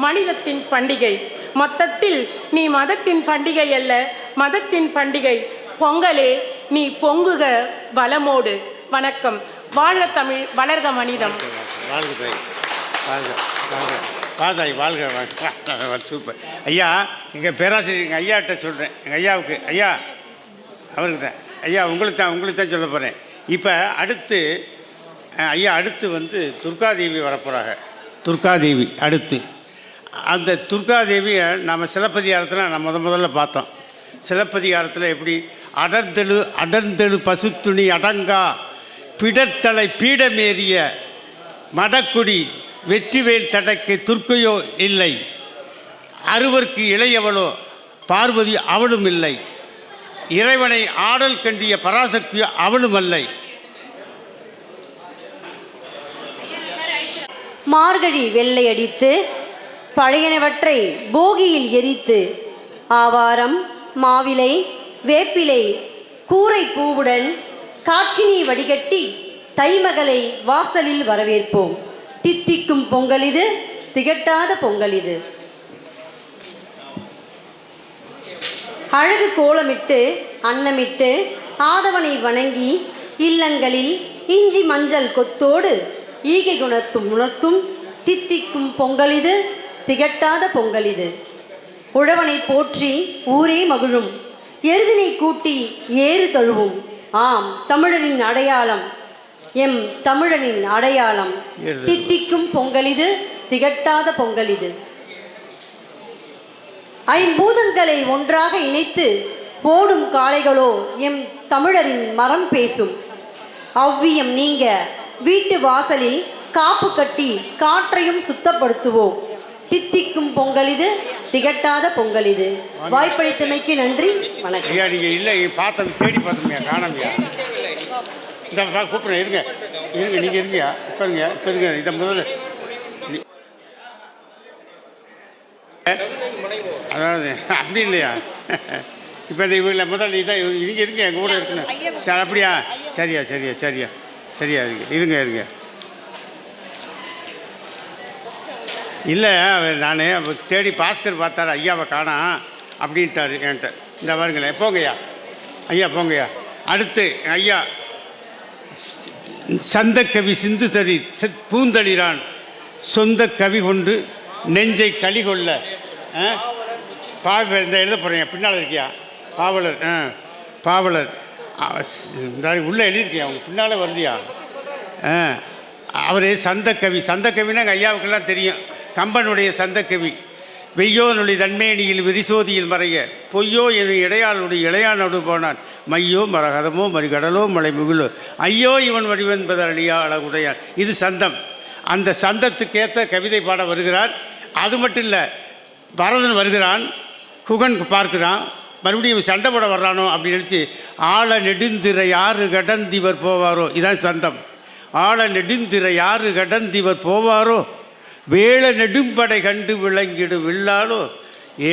மனிதத்தின் பண்டிகை. மொத்தத்தில் நீ மதத்தின் பண்டிகை அல்ல, மதத்தின் பண்டிகை. பொங்கலே, நீ பொங்குக வளமோடு. வணக்கம். வாழ்க தமிழ், வளர்க மனிதம். வாழ்க வாழ்க. சூப்பர் ஐயா. எங்கள் பேராசிரியர் எங்கள் ஐயாட்ட சொல்கிறேன், எங்கள் ஐயாவுக்கு, ஐயா அவருக்கு தான், ஐயா உங்களுக்கு தான் சொல்ல போகிறேன். இப்போ அடுத்து ஐயா அடுத்து வந்து துர்காதேவி வரப்போகிறாங்க. துர்காதேவி அடுத்து. அந்த துர்காதேவியை நம்ம சிலப்பதிகாரத்தில் நம்ம முதல்ல பார்த்தோம். சிலப்பதிகாரத்தில் எப்படி அடர்ந்தெழு பசுத்துணி அடங்கா பிடத்தலை பீடமேறிய மடக்குடி வெற்றிவேல் தடக்கு துர்க்கையோ இல்லை, அறுவர்க்கு இளையவளோ பார்வதி அவளும் இல்லை, இறைவனை ஆடல் கண்டிய பராசக்தியோ அவளும் அல்லை. மார்கழி வெள்ளை அடித்து பழையனவற்றை போகியில் எரித்து, ஆவாரம் மாவிலை வேப்பிலை கூரை பூவுடன் காற்றினை வடிகட்டி தைமகளை வாசலில் வரவேற்போம். தித்திக்கும் பொங்கல் இது, திகட்டாத பொங்கல் இது. அழகு கோலமிட்டு அன்னமிட்டு ஆதவனை வணங்கி இல்லங்களில் இஞ்சி மஞ்சள் கொத்தோடு ஈகை உணர்த்தும் தித்திக்கும் பொங்கலிது, திகட்டாத பொங்கலிது. உழவனை போற்றி ஊரே மகிழும், எருதினை கூட்டி ஏறு தழுவும். ஆம், தமிழரின் அடையாளம், எம் தமிழனின் அடையாளம். தித்திக்கும் பொங்கலிது, திகட்டாத பொங்கலிது. ஐம்பூதங்களை ஒன்றாக இணைத்து ஓடும் காளைகளோ எம் தமிழரின் மரம் பேசும். அவ்வியம் நீங்க வீட்டு வாசலில் காப்பு கட்டி காற்றையும் சுத்தப்படுத்துவோம். தித்திக்கும் பொங்கலிது, திகட்டாத பொங்கலிது. வாய்ப்பளித்தமைக்கு நன்றி, வணக்கம். ஐயா நீங்கள் இல்லை பார்த்தது தேடி பார்த்தோம்யா, காணாமையா? இந்த கூப்பிடுறேன், இருங்க இருங்க, நீங்கள் இருங்கயா, உட்காருங்க, இப்போ இருங்க. இதை முதல்ல அதாவது அப்படி இல்லையா? இப்போ இந்த இவங்கள முதல்ல இதை இங்கே இருங்க, எங்கள் கூட இருக்கணும். சரி, அப்படியா? சரியா சரியா சரியா சரியா இருங்க இருங்க. இல்லை, நான் தேடி பாஸ்கர் பார்த்தாரு, ஐயாவை காணா அப்படின்ட்டாரு என்கிட்ட. இந்த பாருங்களேன், போங்கய்யா ஐயா, போங்கய்யா. அடுத்து ஐயா சந்த கவி சிந்து தறி பூந்தளிரான் சொந்த கவி கொண்டு நெஞ்சை களி கொள்ள இந்த எழுத போகிறேன், பின்னால் இருக்கியா பாவலர். பாவலர் இந்த உள்ளே எழுதியிருக்கியா, அவங்க பின்னால் வருதியா? அவர் சந்தக்கவி. சந்தக்கவின்னா எங்கள் ஐயாவுக்கெல்லாம் தெரியும். கம்பனுடைய சந்தக்கவி. வெய்யோனுடைய தன்மேனியில் விரிசோதியில் மறைய பொய்யோ என இடையாளுடைய இளையானோடு போனான். மையோ மரகதமோ மறிகடலோ மலை முகிலோ ஐயோ இவன் வடிவென்பதர் அழியா அழகுடையான். இது சந்தம். அந்த சந்தத்துக்கேற்ற கவிதை பாட வருகிறார். அது மட்டும் இல்லை, பரதன் வருகிறான், குகன் பார்க்கிறான், மறுபடியும் சண்டை போட வர்றானோ அப்படின்னு நினச்சி ஆழ நெடுந்திர யாரு கடந்திவர் போவாரோ, இதான் சந்தம். ஆழ நெடுந்திர யாரு கடந்திவர் போவாரோ வேள நெடும்படை கண்டு விளங்கிடு வில்லாலோ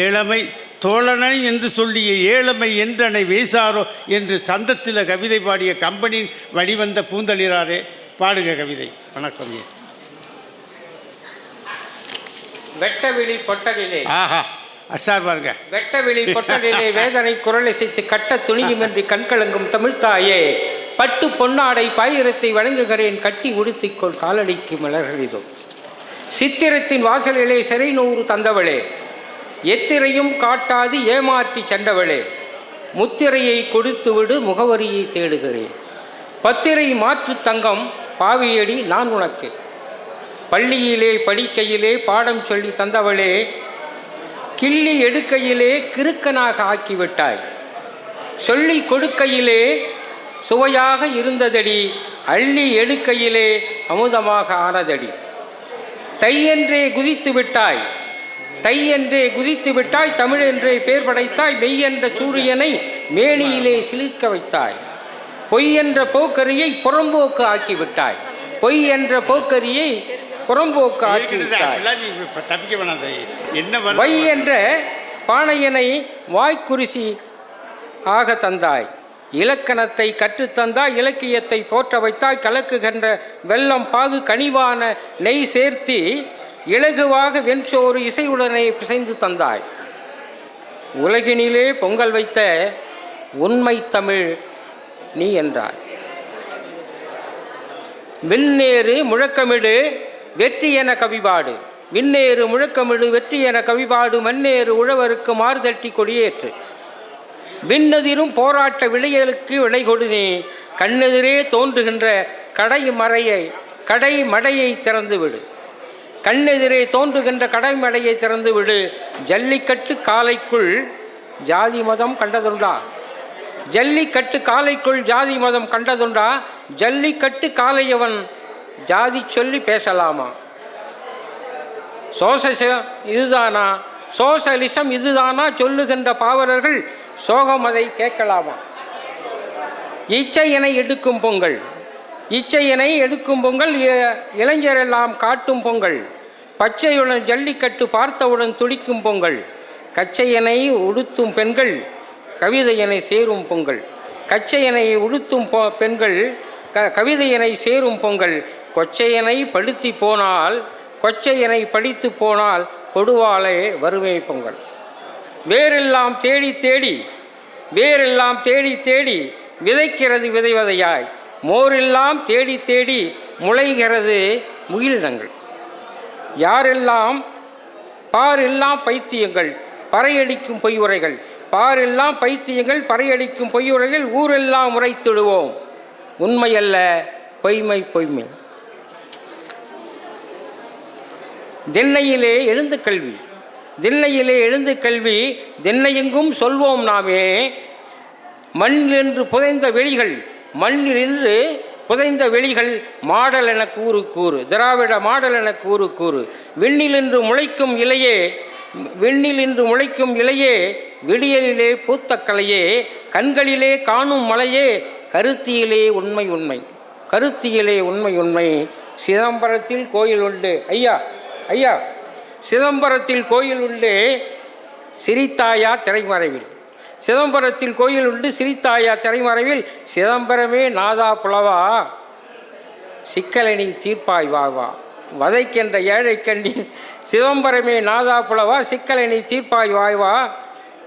ஏழமை தோழனை என்று சொல்லிய ஏழமை என்றனை வேசாரோ என்று சந்தத்தில் கவிதை பாடிய கம்பனின் வழிவந்த பூந்தளிராரே, பாடுக கவிதை. வணக்கம். வெட்டவிழி பொட்டலிலே, ஆஹா அசார் பாருங்க. வெட்டவிழி பொட்டலிலே வேதனை குரலிசைத்து கட்ட துணியுமின்றி கண்கலங்கும் தமிழ்த்தாயே, பட்டு பொன்னாடை பாயிரத்தை வழங்குகிறேன், கட்டி உடுத்திக்கொள் காலடிக்கு மலர்களிதோ. சித்திரத்தின் வாசலிலே சிறை நூறு தந்தவளே, எத்திரையும் காட்டாது ஏமாற்றி சென்றவளே, முத்திரையை கொடுத்து விடு முகவரியை தேடுகிறேன், பத்திரை மாற்று தங்கம் பாவியடி நான் உனக்கு. பள்ளியிலே படிக்கையிலே பாடம் சொல்லி தந்தவளே, கிள்ளி எடுக்கையிலே கிறுக்கனாக ஆக்கிவிட்டாய், சொல்லி கொடுக்கையிலே சுவையாக இருந்ததடி, அள்ளி எடுக்கையிலே அமுதமாக ஆனதடி. தையென்றே குதித்து விட்டாய், தையென்றே குதித்து விட்டாய், தமிழென்றே பேர் படைத்தாய், மெய்யென்ற சூரியனை மேனியிலே சிலிர்க்க வைத்தாய், பொய் என்ற போக்கரியை புறம்போக்கு ஆக்கிவிட்டாய், பொய் என்ற போக்கரியை புறம்போக்கு ஆக்கிவிட்டாய், வை என்ற பானையனை வாய்க்குரிசி ஆக தந்தாய், இலக்கணத்தை கற்றுத்தந்தாய், இலக்கியத்தை போற்ற வைத்தாய், கலக்குகின்ற வெள்ளம் பாகு கனிவான நெய் சேர்த்தி இலகுவாக வெண்சோறு இசையுடனே பிசைந்து தந்தாய், உலகினிலே பொங்கல் வைத்த உண்மை தமிழ் நீ என்றாய். விண்ணேறு முழக்கமிடு வெற்றி என கவிபாடு, விண்ணேறு முழக்கமிடு வெற்றி என கவிபாடு, மண்ணேறு உழவருக்கு மார்தட்டி கொடியேற்று, விண்ணெதிரும் போராட்ட விளையலுக்கு விளை கொடுனே, கண்ணெதிரே தோன்றுகின்ற கடை மடையை திறந்துவிடு, கண்ணெதிரே தோன்றுகின்ற கடைமடையை திறந்துவிடு. ஜல்லிக்கட்டு காலைக்குள் ஜாதி மதம் கண்டதுண்டா, ஜல்லிக்கட்டு காலைக்குள் ஜாதி மதம் கண்டதுண்டா, ஜல்லிக்கட்டு காலையவன் ஜாதி சொல்லி பேசலாமா, சோசலிசம் இதுதானா சொல்லுகின்ற பாவலர்கள் சோகம் அதை கேட்கலாமா. இச்சையனை எடுக்கும் பொங்கல், இச்சையனை எடுக்கும் பொங்கல், இளைஞரெல்லாம் காட்டும் பொங்கல், பச்சையுடன் ஜல்லிக்கட்டு பார்த்தவுடன் துடிக்கும் பொங்கல், கச்சையனை உடுத்தும் பெண்கள் கவிதையனை சேரும் பொங்கல், கச்சையனை உடுத்தும் பெண்கள் கவிதையனை சேரும் பொங்கல், கொச்சையனை படுத்தி போனால் கொச்சையனை படித்து போனால் கொடுவாலே வறுமை பொங்கல். வேரெல்லாம் தேடி தேடி வேரெல்லாம் தேடி தேடி விதைக்கிறது விதைவதையாய், மோரெல்லாம் தேடி தேடி முளைகிறது முகிலினங்கள். யாரெல்லாம் பாரெல்லாம் பைத்தியங்கள் பறையடிக்கும் பொய்யுரைகள், பாரெல்லாம் பைத்தியங்கள் பறையடிக்கும் பொய்யுரைகள், ஊரெல்லாம் உரைத்திடுவோம் உண்மையல்ல பொய்மை பொய்மை. திண்ணையிலே எழுந்து கல்வி, திண்ணையிலே எழுந்து கல்வி, திண்ணையெங்கும் சொல்வோம் நாமே. மண்ணிலிருந்து புதைந்த வெளிகள், மண்ணிலிருந்து புதைந்த வெளிகள் மாடல் என கூறு கூறு, திராவிட மாடல் என கூறு கூறு. விண்ணிலின்று முளைக்கும் இலையே, விண்ணிலின்று முளைக்கும் இலையே, விடியலிலே பூத்த கலையே, கண்களிலே காணும் மலையே, கருத்தியிலே உண்மை உண்மை, கருத்தியிலே உண்மை உண்மை. சிதம்பரத்தில் கோயில் உண்டு ஐயா, ஐயா சிதம்பரத்தில் கோயில் உண்டு சிரித்தாயா திரைமறைவில், சிதம்பரத்தில் கோயில் உண்டு சிரித்தாயா திரைமறைவில், சிதம்பரமே நாதா புலவா சிக்கலணி தீர்ப்பாய் வாவா, வதைக்கின்ற ஏழை கண்ணீர். சிதம்பரமே நாதா புலவா சிக்கலணி தீர்ப்பாய் வாய்வா,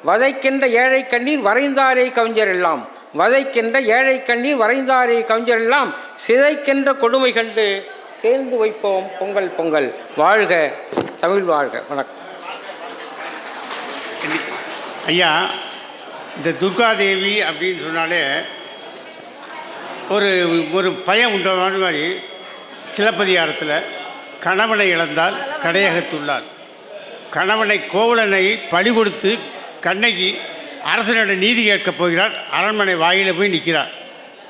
வதைக்கின்ற ஏழை கண்ணீர் வரைந்தாரே கவிஞர் எல்லாம், வதைக்கின்ற ஏழை கண்ணீர் வரைந்தாரே கவிஞர் எல்லாம், சிதைக்கின்ற கொடுமை கண்டு சேர்ந்து வைப்போம் பொங்கல் பொங்கல். வாழ்க தமிழ் வாழ்க. வணக்கம் ஐயா. இந்த துர்காதேவி அப்படின்னு சொன்னாலே ஒரு ஒரு பயம் உண்டான மாதிரி சிலப்பதிகாரத்தில் கணவனை இழந்தால் கடையகத்துள்ளாள், கணவனை கோவலனை பழி கொடுத்து கண்ணகி அரசனிடம் நீதி கேட்கப் போகிறார். அரண்மனை வாயில போய் நிற்கிறார்.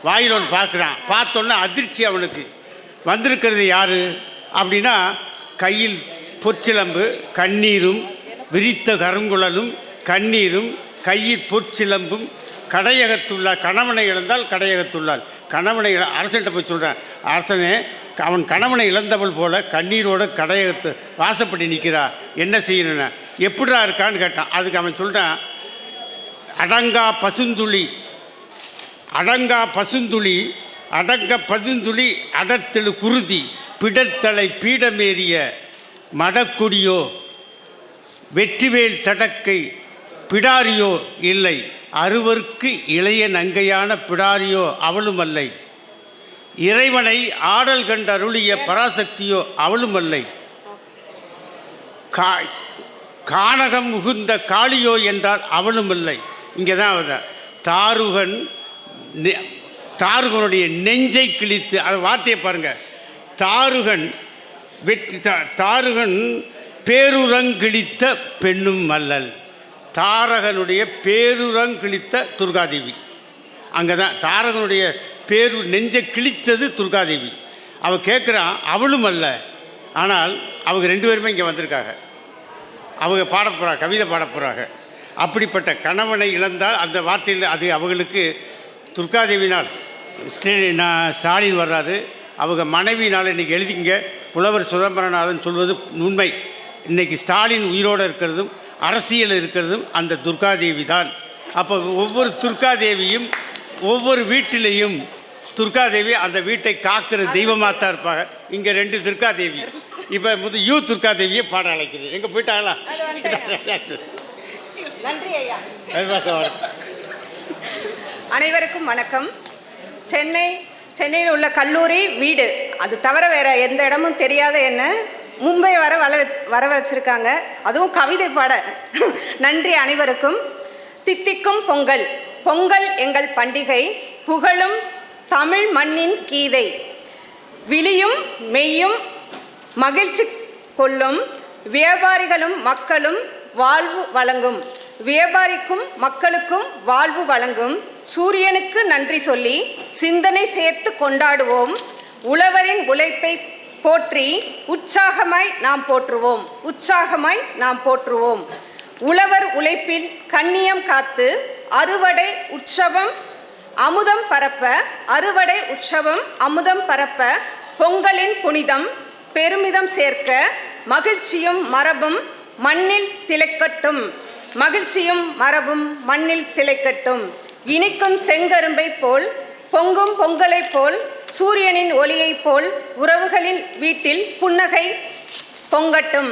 வாயில் ஒன்று பார்க்குறான். பார்த்தோன்னே அதிர்ச்சி அவனுக்கு. வந்திருக்கிறது யார் அப்படின்னா, கையில் பொற்சிலம்பு கண்ணீரும் விரித்த கருங்குழலும் கண்ணீரும் கையில் பொற்சிலம்பும், கடையகத்துள்ளார். கணவனை இழந்தால் கடையகத்துள்ளாள். கணவனை அரசன்ட்ட போய் சொல்கிறான், அரசனே அவன் கணவனை இழந்தவள் போல கண்ணீரோடு கடையகத்து வாசப்படி நிற்கிறா, என்ன செய்யணும்னா எப்படிடா இருக்கான்னு கேட்டான். அதுக்கு அவன் சொல்கிறான், அடங்கா பசுந்துளி, அடங்கா பசுந்துளி, அடங்க பதுந்துளி அடர்த்தெழு குருதி, பிடத்தலை பீடமேறிய மடக்குடியோ, வெற்றிவேல் தடக்கை பிடாரியோ இல்லை, அறுவர்க்கு இளைய நங்கையான பிடாரியோ அவளும் அல்லை, இறைவனை ஆடல் கண்டு அருளிய பராசக்தியோ அவளும் அல்லை, கானகம் உகுந்த காளியோ என்றால் அவளும் இல்லை. இங்கே தான் அவன் தாருகன், தாருகனுடைய நெஞ்சை கிழித்து, அது வார்த்தையை பாருங்கள், தாருகன் வெற்றி, தாருகன் பேருரங்கிழித்த பெண்ணும் மல்லல், தாரகனுடைய பேருரங்கிழித்த துர்காதேவி. அங்கே தான் தாரகனுடைய நெஞ்சை கிழித்தது துர்காதேவி. அவள் கேட்குறான், அவளும் அல்ல, ஆனால் அவங்க ரெண்டு பேருமே இங்கே வந்திருக்காங்க, அவங்க பாட போகிறாங்க, கவிதை பாட போகிறாங்க. அப்படிப்பட்ட கணவனை இழந்தால் அந்த வார்த்தையில் அது அவங்களுக்கு துர்காதேவினால் ஸ்டாலின் வர்றாரு, அவங்க மனைவினால் இன்றைக்கி எழுதிங்க. புலவர் சுதம்பரநாதன் சொல்வது உண்மை. இன்றைக்கி ஸ்டாலின் உயிரோடு இருக்கிறதும் அரசியல் இருக்கிறதும் அந்த துர்காதேவி தான். அப்போ ஒவ்வொரு துர்காதேவியும் ஒவ்வொரு வீட்டிலையும் துர்காதேவி அந்த வீட்டை காக்கிற தெய்வமாக தான் இருப்பாங்க. இங்கே ரெண்டு துர்காதேவி. இப்போ துர்காதேவியை பாட அழைக்குது. எங்கே போயிட்டாங்களா? நன்றி ஐயா. அனைவருக்கும் வணக்கம். சென்னையில் உள்ள கல்லூரி வீடு, அது தவிர வேற எந்த இடமும் தெரியாத என்ன மும்பை வர வச்சிருக்காங்க, அதுவும் கவிதை பாட. நன்றி அனைவருக்கும். தித்திக்கும் பொங்கல், பொங்கல் எங்கள் பண்டிகை, புகழும் தமிழ் மண்ணின் கீதை, விழியும் மெய்யும் மகிழ்ச்சி கொள்ளும் வியாபாரிகளும் மக்களும் வாழ்வு வழங்கும், வியாபாரிக்கும் மக்களுக்கும் வாழ்வு வழங்கும் சூரியனுக்கு நன்றி சொல்லி சிந்தனை சேர்த்து கொண்டாடுவோம். உழவரின் உழைப்பை போற்றி உற்சாகமாய் நாம் போற்றுவோம், உற்சாகமாய் நாம் போற்றுவோம். உழவர் உழைப்பில் கண்ணியம் காத்து அறுவடை உற்சவம் அமுதம் பரப்ப, அறுவடை உற்சவம் அமுதம் பரப்ப, பொங்கலின் புனிதம் பெருமிதம் சேர்க்க, மகிழ்ச்சியும் மரபும் மண்ணில் திளைக்கட்டும், மகிழ்ச்சியும் மரபும் மண்ணில் திளைக்கட்டும். இனிக்கும் செங்கரும்பை போல் பொங்கும் பொங்கலை போல் சூரியனின் ஒளியை போல் உறவுகளின் வீட்டில் புன்னகை பொங்கட்டும்.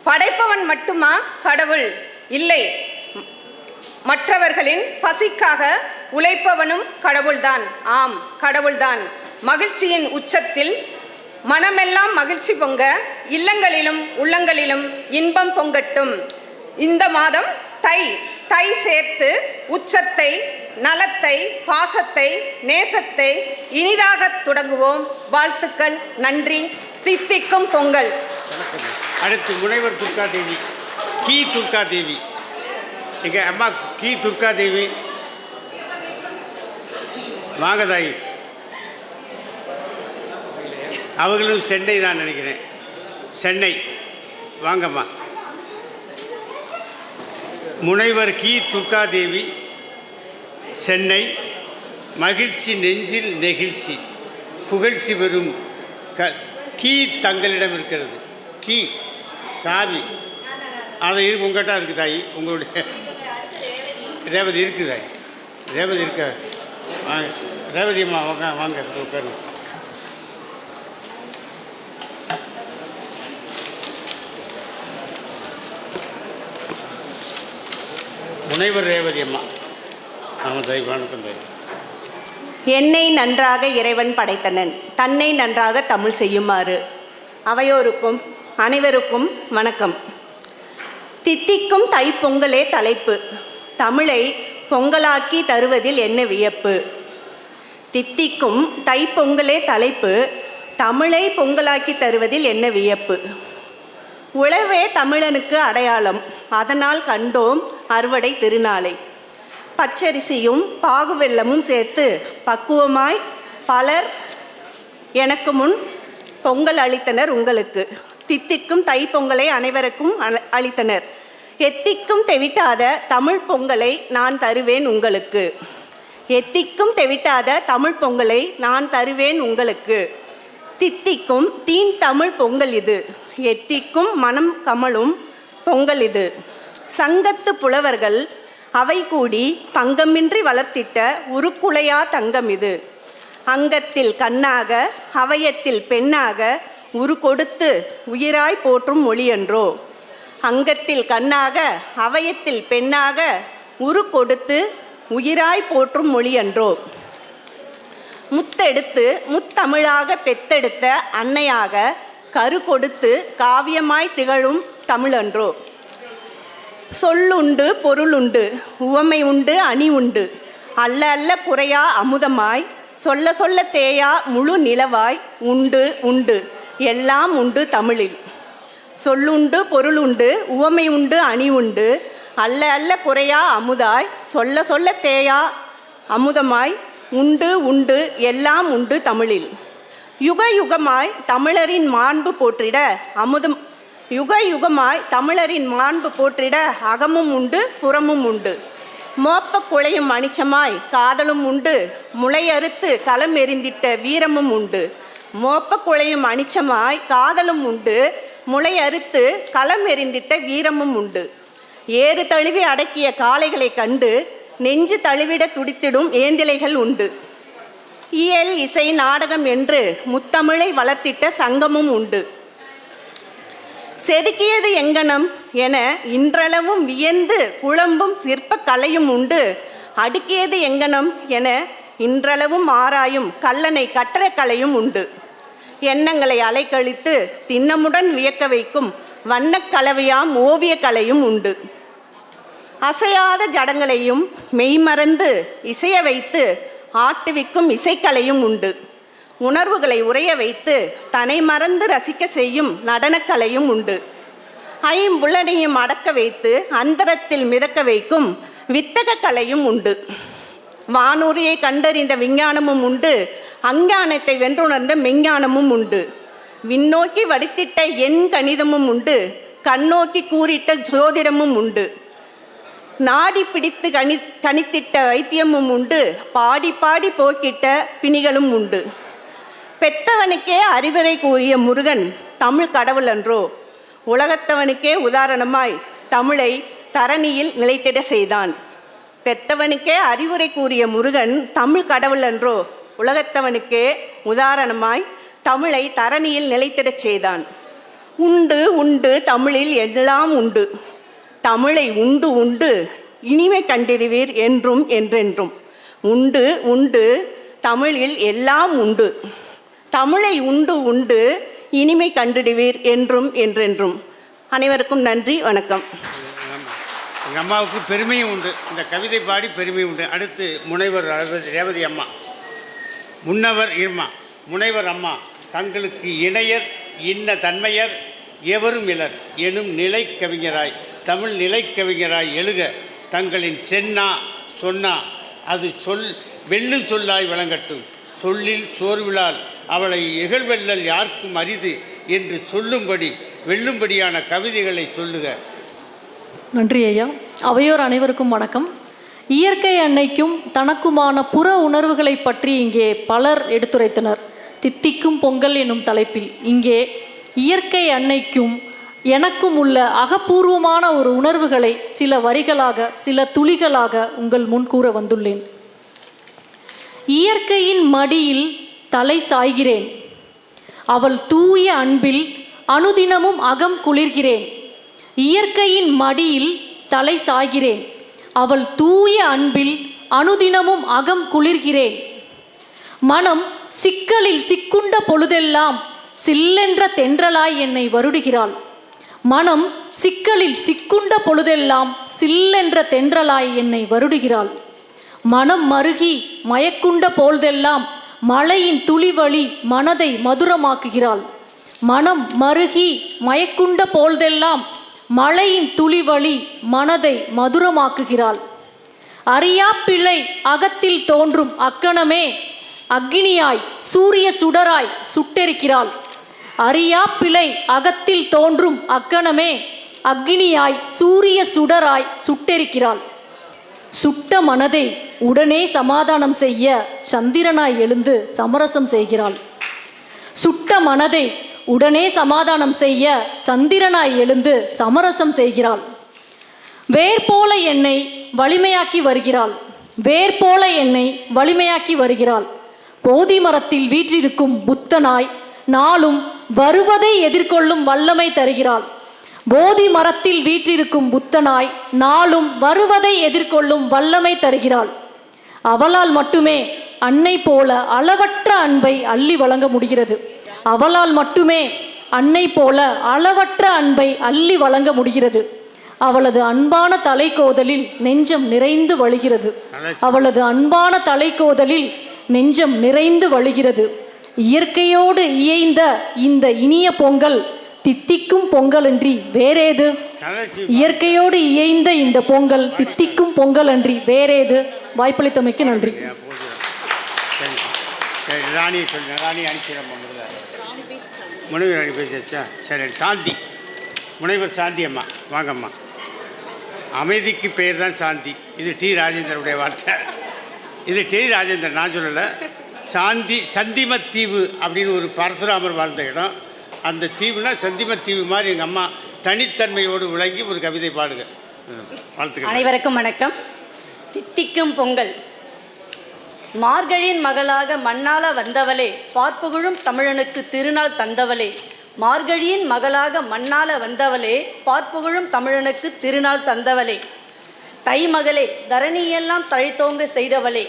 படைப்பவன் மட்டுமா கடவுள், இல்லை, மற்றவர்களின் பசிக்காக உழைப்பவனும் கடவுள்தான். ஆம், கடவுள்தான். மகிழ்ச்சியின் உச்சத்தில் மனமெல்லாம் மகிழ்ச்சி பொங்க, இல்லங்களிலும் உள்ளங்களிலும் இன்பம் பொங்கட்டும். இந்த மாதம் தை சேர்த்து உச்சத்தை, நலத்தை, பாசத்தை, நேசத்தை இனிதாக தொடங்குவோம். வாழ்த்துக்கள். நன்றி. தித்திக்கும் பொங்கல். அடுத்து முனைவர் துர்காதேவி, கி துர்காதேவி. எங்கள் அம்மா கி துர்காதேவி வாங்க தாயி. அவர்களும் சென்னை தான் நினைக்கிறேன். சென்னை வாங்கம்மா. முனைவர் கி துர்காதேவி, சென்னை. மகிழ்ச்சி நெஞ்சில் நெகிழ்ச்சி, புகழ்ச்சி பெறும் கீ தங்களிடம் இருக்கிறது. கீ சாவி அதை உங்கள்கிட்ட இருக்குது தாயி. உங்களுடைய ரேவதி இருக்குது தாயி. ரேவதி இருக்க வாங்க. ரேவதி அம்மா வாங்க வாங்க உட்காருங்க. முனைவர் ரேவதி அம்மா. ஆமாம் தாய், வணக்கம் தாய். என்னை நன்றாக இறைவன் படைத்தனன், தன்னை நன்றாக தமிழ் செய்யுமாறு. அவையோருக்கும் அனைவருக்கும் வணக்கம். தித்திக்கும் தைப்பொங்கலே தலைப்பு. தமிழை பொங்கலாக்கி தருவதில் என்ன வியப்பு. தித்திக்கும் தைப்பொங்கலே தலைப்பு. தமிழை பொங்கலாக்கி தருவதில் என்ன வியப்பு. உழவே தமிழனுக்கு அடையாளம், அதனால் கண்டோம் அறுவடை திருநாளை. பச்சரிசியும் பாகு வெல்லமும் சேர்த்து பக்குவமாய் பலர் எனக்கு முன் பொங்கல் அளித்தனர் உங்களுக்கு. தித்திக்கும் தைப்பொங்கலை அனைவருக்கும் அளித்தனர். எத்திக்கும் தெவிட்டாத தமிழ் பொங்கலை நான் தருவேன் உங்களுக்கு. எத்திக்கும் தெவிட்டாத தமிழ் பொங்கலை நான் தருவேன் உங்களுக்கு. தித்திக்கும் தீன் தமிழ் பொங்கல் இது, எத்திக்கும் மனம் கமலும் பொங்கல் இது. சங்கத்து புலவர்கள் அவை கூடி பங்கமின்றி வளர்த்திட்ட உருக்குலையா தங்கம் இது. அங்கத்தில் கண்ணாக அவயத்தில் பெண்ணாக உரு கொடுத்து உயிராய் போற்றும் மொழியன்றோ. அங்கத்தில் கண்ணாக அவயத்தில் பெண்ணாக உரு கொடுத்து உயிராய் போற்றும் மொழியன்றோ. முத்தெடுத்து முத்தமிழாக பெத்தெடுத்த அன்னையாக கரு கொடுத்து காவியமாய் திகழும் தமிழன்றோ. சொல்லுண்டு பொருளுண்டு உவமை உண்டு அணி உண்டு அல்ல அல்ல குறையா அமுதமாய் சொல்ல சொல்ல தேயா முழு நிலவாய் உண்டு உண்டு எல்லாம் உண்டு தமிழில். சொல்லுண்டு பொருளுண்டு உவமை உண்டு அணி உண்டு அல்ல அல்ல குறையா அமுதாய் சொல்ல சொல்ல தேயா அமுதமாய் உண்டு உண்டு எல்லாம் உண்டு தமிழில். யுக யுகமாய் தமிழரின் மாண்பு போற்றிட அமுதம் யுக யுகமாய் தமிழரின் மாண்பு போற்றிட அகமும் உண்டு புறமும் உண்டு. மோப்ப குழையும் அனிச்சமாய் காதலும் உண்டு முளையறுத்து களம் எறிந்திட்ட வீரமும் உண்டு. மோப்ப குழையும் அனிச்சமாய் காதலும் உண்டு முளையறுத்து களம் எறிந்திட்ட வீரமும் உண்டு. ஏறு தழுவி அடக்கிய காளைகளை கண்டு நெஞ்சு தழுவிட துடித்திடும் ஏந்திலைகள் உண்டு. இயல் இசை நாடகம் என்று முத்தமிழை வளர்த்திட்ட சங்கமும் உண்டு. செதுக்கியது எங்கனம் என இன்றளவும் வியந்து குழம்பும் சிற்ப கலையும் உண்டு. அடுக்கியது எங்கனம் என இன்றளவும் ஆராயும் கல்லணை கட்டடக்கலையும் உண்டு. எண்ணங்களை அலைக்கழித்து திண்ணமுடன் வியக்க வைக்கும் வண்ணக்கலவையாம் ஓவிய கலையும் உண்டு. அசையாத ஜடங்களையும் மெய்மறந்து இசைய வைத்து ஆட்டுவிக்கும் இசைக்கலையும் உண்டு. உணர்வுகளை உறைய வைத்து தன்னை மறந்து ரசிக்க செய்யும் நடனக்கலையும் உண்டு. ஐம்புலனையும் அடக்க வைத்து அந்தரத்தில் மிதக்க வைக்கும் வித்தக கலையும் உண்டு. வானூரியை கண்டறிந்த விஞ்ஞானமும் உண்டு அஞ்ஞானத்தை வென்றுணர்ந்த மெஞ்ஞானமும் உண்டு. விண்ணோக்கி வடித்திட்ட எண் கணிதமும் உண்டு கண்ணோக்கி கூறிட்ட ஜோதிடமும் உண்டு. நாடி பிடித்து கணித்திட்ட வைத்தியமும் உண்டு பாடி பாடி போக்கிட்ட பிணிகளும் உண்டு. பெத்தவனுக்கே அறிவுரை கூறிய முருகன் தமிழ் கடவுள் அன்றோ. உலகத்தவனுக்கே உதாரணமாய் தமிழை தரணியில் நிலைத்திட செய்தான். பெத்தவனுக்கே அறிவுரை கூறிய முருகன் தமிழ் கடவுள் அன்றோ. உலகத்தவனுக்கே உதாரணமாய் தமிழை தரணியில் நிலைத்திடச் செய்தான். உண்டு உண்டு தமிழில் எல்லாம் உண்டு. தமிழை உண்டு உண்டு இனிமை கண்டிருவீர் என்றும் என்றென்றும். உண்டு உண்டு தமிழில் எல்லாம் உண்டு. தமிழை உண்டு உண்டு இனிமை கண்டிடுவீர் என்றும் என்றென்றும். அனைவருக்கும் நன்றி, வணக்கம். எங்கள் அம்மாவுக்கு பெருமையும் உண்டு, இந்த கவிதை பாடி பெருமையும் உண்டு. அடுத்து முனைவர் ரேவதி அம்மா. முன்னவர் இம்மா முனைவர் அம்மா தங்களுக்கு இணையர் இன்ன தன்மையர் எவரும் இலர் எனும் நிலை கவிஞராய் தமிழ் நிலை கவிஞராய் எழுக தங்களின் சென்னா சொன்னா அது வெல்லும் சொல்லாய் விளங்கட்டும். சொல்லில் சோர்விழால் அவளை இகழ்வெல்லல் யாருக்கும் அரிது என்று சொல்லும்படி வெல்லும்படியான கவிதைகளை சொல்லுக. நன்றி ஐயா. அவையோர் அனைவருக்கும் வணக்கம். இயற்கை அன்னைக்கும் தனக்குமான புற உணர்வுகளை பற்றி இங்கே பலர் எடுத்துரைத்தனர். தித்திக்கும் பொங்கல் எனும் தலைப்பில் இங்கே இயற்கை அன்னைக்கும் எனக்கும் உள்ள அகப்பூர்வமான ஒரு உணர்வுகளை சில வரிகளாக சில துளிகளாக உங்கள் முன் கூற வந்துள்ளேன். இயற்கையின் மடியில் தலை சாய்கிறேன், அவள் தூய அன்பில் அனுதினமும் அகம் குளிர்கிறேன். இயற்கையின் மடியில் தலை சாய்கிறேன், அவள் தூய அன்பில் அனுதினமும் அகம் குளிர்கிறேன். மனம் சிக்கலில் சிக்குண்ட பொழுதெல்லாம் சில்லென்ற தென்றலாய் என்னை வருடுகிறாள். மனம் சிக்கலில் சிக்குண்ட பொழுதெல்லாம் சில்லென்ற தென்றலாய் என்னை வருடுகிறாள். மனம் மருகி மயக்குண்ட பொழுதெல்லாம் மழையின் துளிவழி மனதை மதுரமாக்குகிறாள். மனம் மருகி மயக்குண்ட பொழுதெல்லாம் மழையின் துளிவழி மனதை மதுரமாக்குகிறாள். அறியா பிள்ளை அகத்தில் தோன்றும் அக்கணமே அக்னியாய் சூரிய சுடராய் சுட்டெரிக்கிறாள். அறியா பிழை அகத்தில் தோன்றும் அக்கணமே அக்னியாய் சூரிய சுடராய் சுட்டெரிக்கிறாள். சுட்ட மனதை உடனே சமாதானம் செய்ய சந்திரனாய் எழுந்து சமரசம் செய்கிறாள். சுட்ட மனதை உடனே சமாதானம் செய்ய சந்திரனாய் எழுந்து சமரசம் செய்கிறாள். வேர் போல என்னை வலிமையாக்கி வருகிறாள். வேர் போல என்னை வலிமையாக்கி வருகிறாள். போதி மரத்தில் வீற்றிருக்கும் புத்தனாய் நாளும் வருவதை எதிர்கொள்ளும் வல்லமை தருகிறாள். போதி மரத்தில் வீற்றிருக்கும் புத்தனாய் நாளும் வருவதை எதிர்கொள்ளும் வல்லமை தருகிறாள். அவளால் மட்டுமே அன்னை போல அளவற்ற அன்பை அள்ளி வழங்க முடிகிறது. அவளால் மட்டுமே அன்னை போல அளவற்ற அன்பை அள்ளி வழங்க முடிகிறது. அவளது அன்பான தலைக்கோதலில் நெஞ்சம் நிறைந்து வழிகிறது. அவளது அன்பான தலைக்கோதலில் நெஞ்சம் நிறைந்து வழிகிறது. இயற்கையோடு இயைந்த இந்த இனிய பொங்கல் தித்திக்கும் பொங்கல் அன்றி வேறேது? இயற்கையோடு இயைந்த இந்த பொங்கல் தித்திக்கும் பொங்கல் அன்றி வேறேது? வாய்ப்பளித்தமைக்கு நன்றி. முனைவர் அணி பேசியாச்சா? சரி, சாந்தி. முனைவர் சாந்தி அம்மா வாங்கம்மா. அமைதிக்கு பெயர் தான் சாந்தி. இது டி ராஜேந்தருடைய வார்த்தை. இது டி ராஜேந்தர், நான் சொல்லலை. சாந்தி சந்திமத்தீவு அப்படின்னு ஒரு பரசுராமர் வாழ்ந்த இடம். அந்த தீவுனா சந்திமத்தீவு மாதிரி எங்கள் அம்மா தனித்தன்மையோடு விளங்கி ஒரு கவிதை பாடுங்க. வாழ்த்துக்கள். அனைவருக்கும் வணக்கம். தித்திக்கும் பொங்கல். மார்கழியின் மகளாக மண்ணால வந்தவளே, பார்ப்புகழும் தமிழனுக்கு திருநாள் தந்தவளே. மார்கழியின் மகளாக மண்ணால வந்தவளே, பார்ப்புகழும் தமிழனுக்கு திருநாள் தந்தவளே. தை மகளே, தரணியெல்லாம் தழைத்தோங்க செய்தவளே.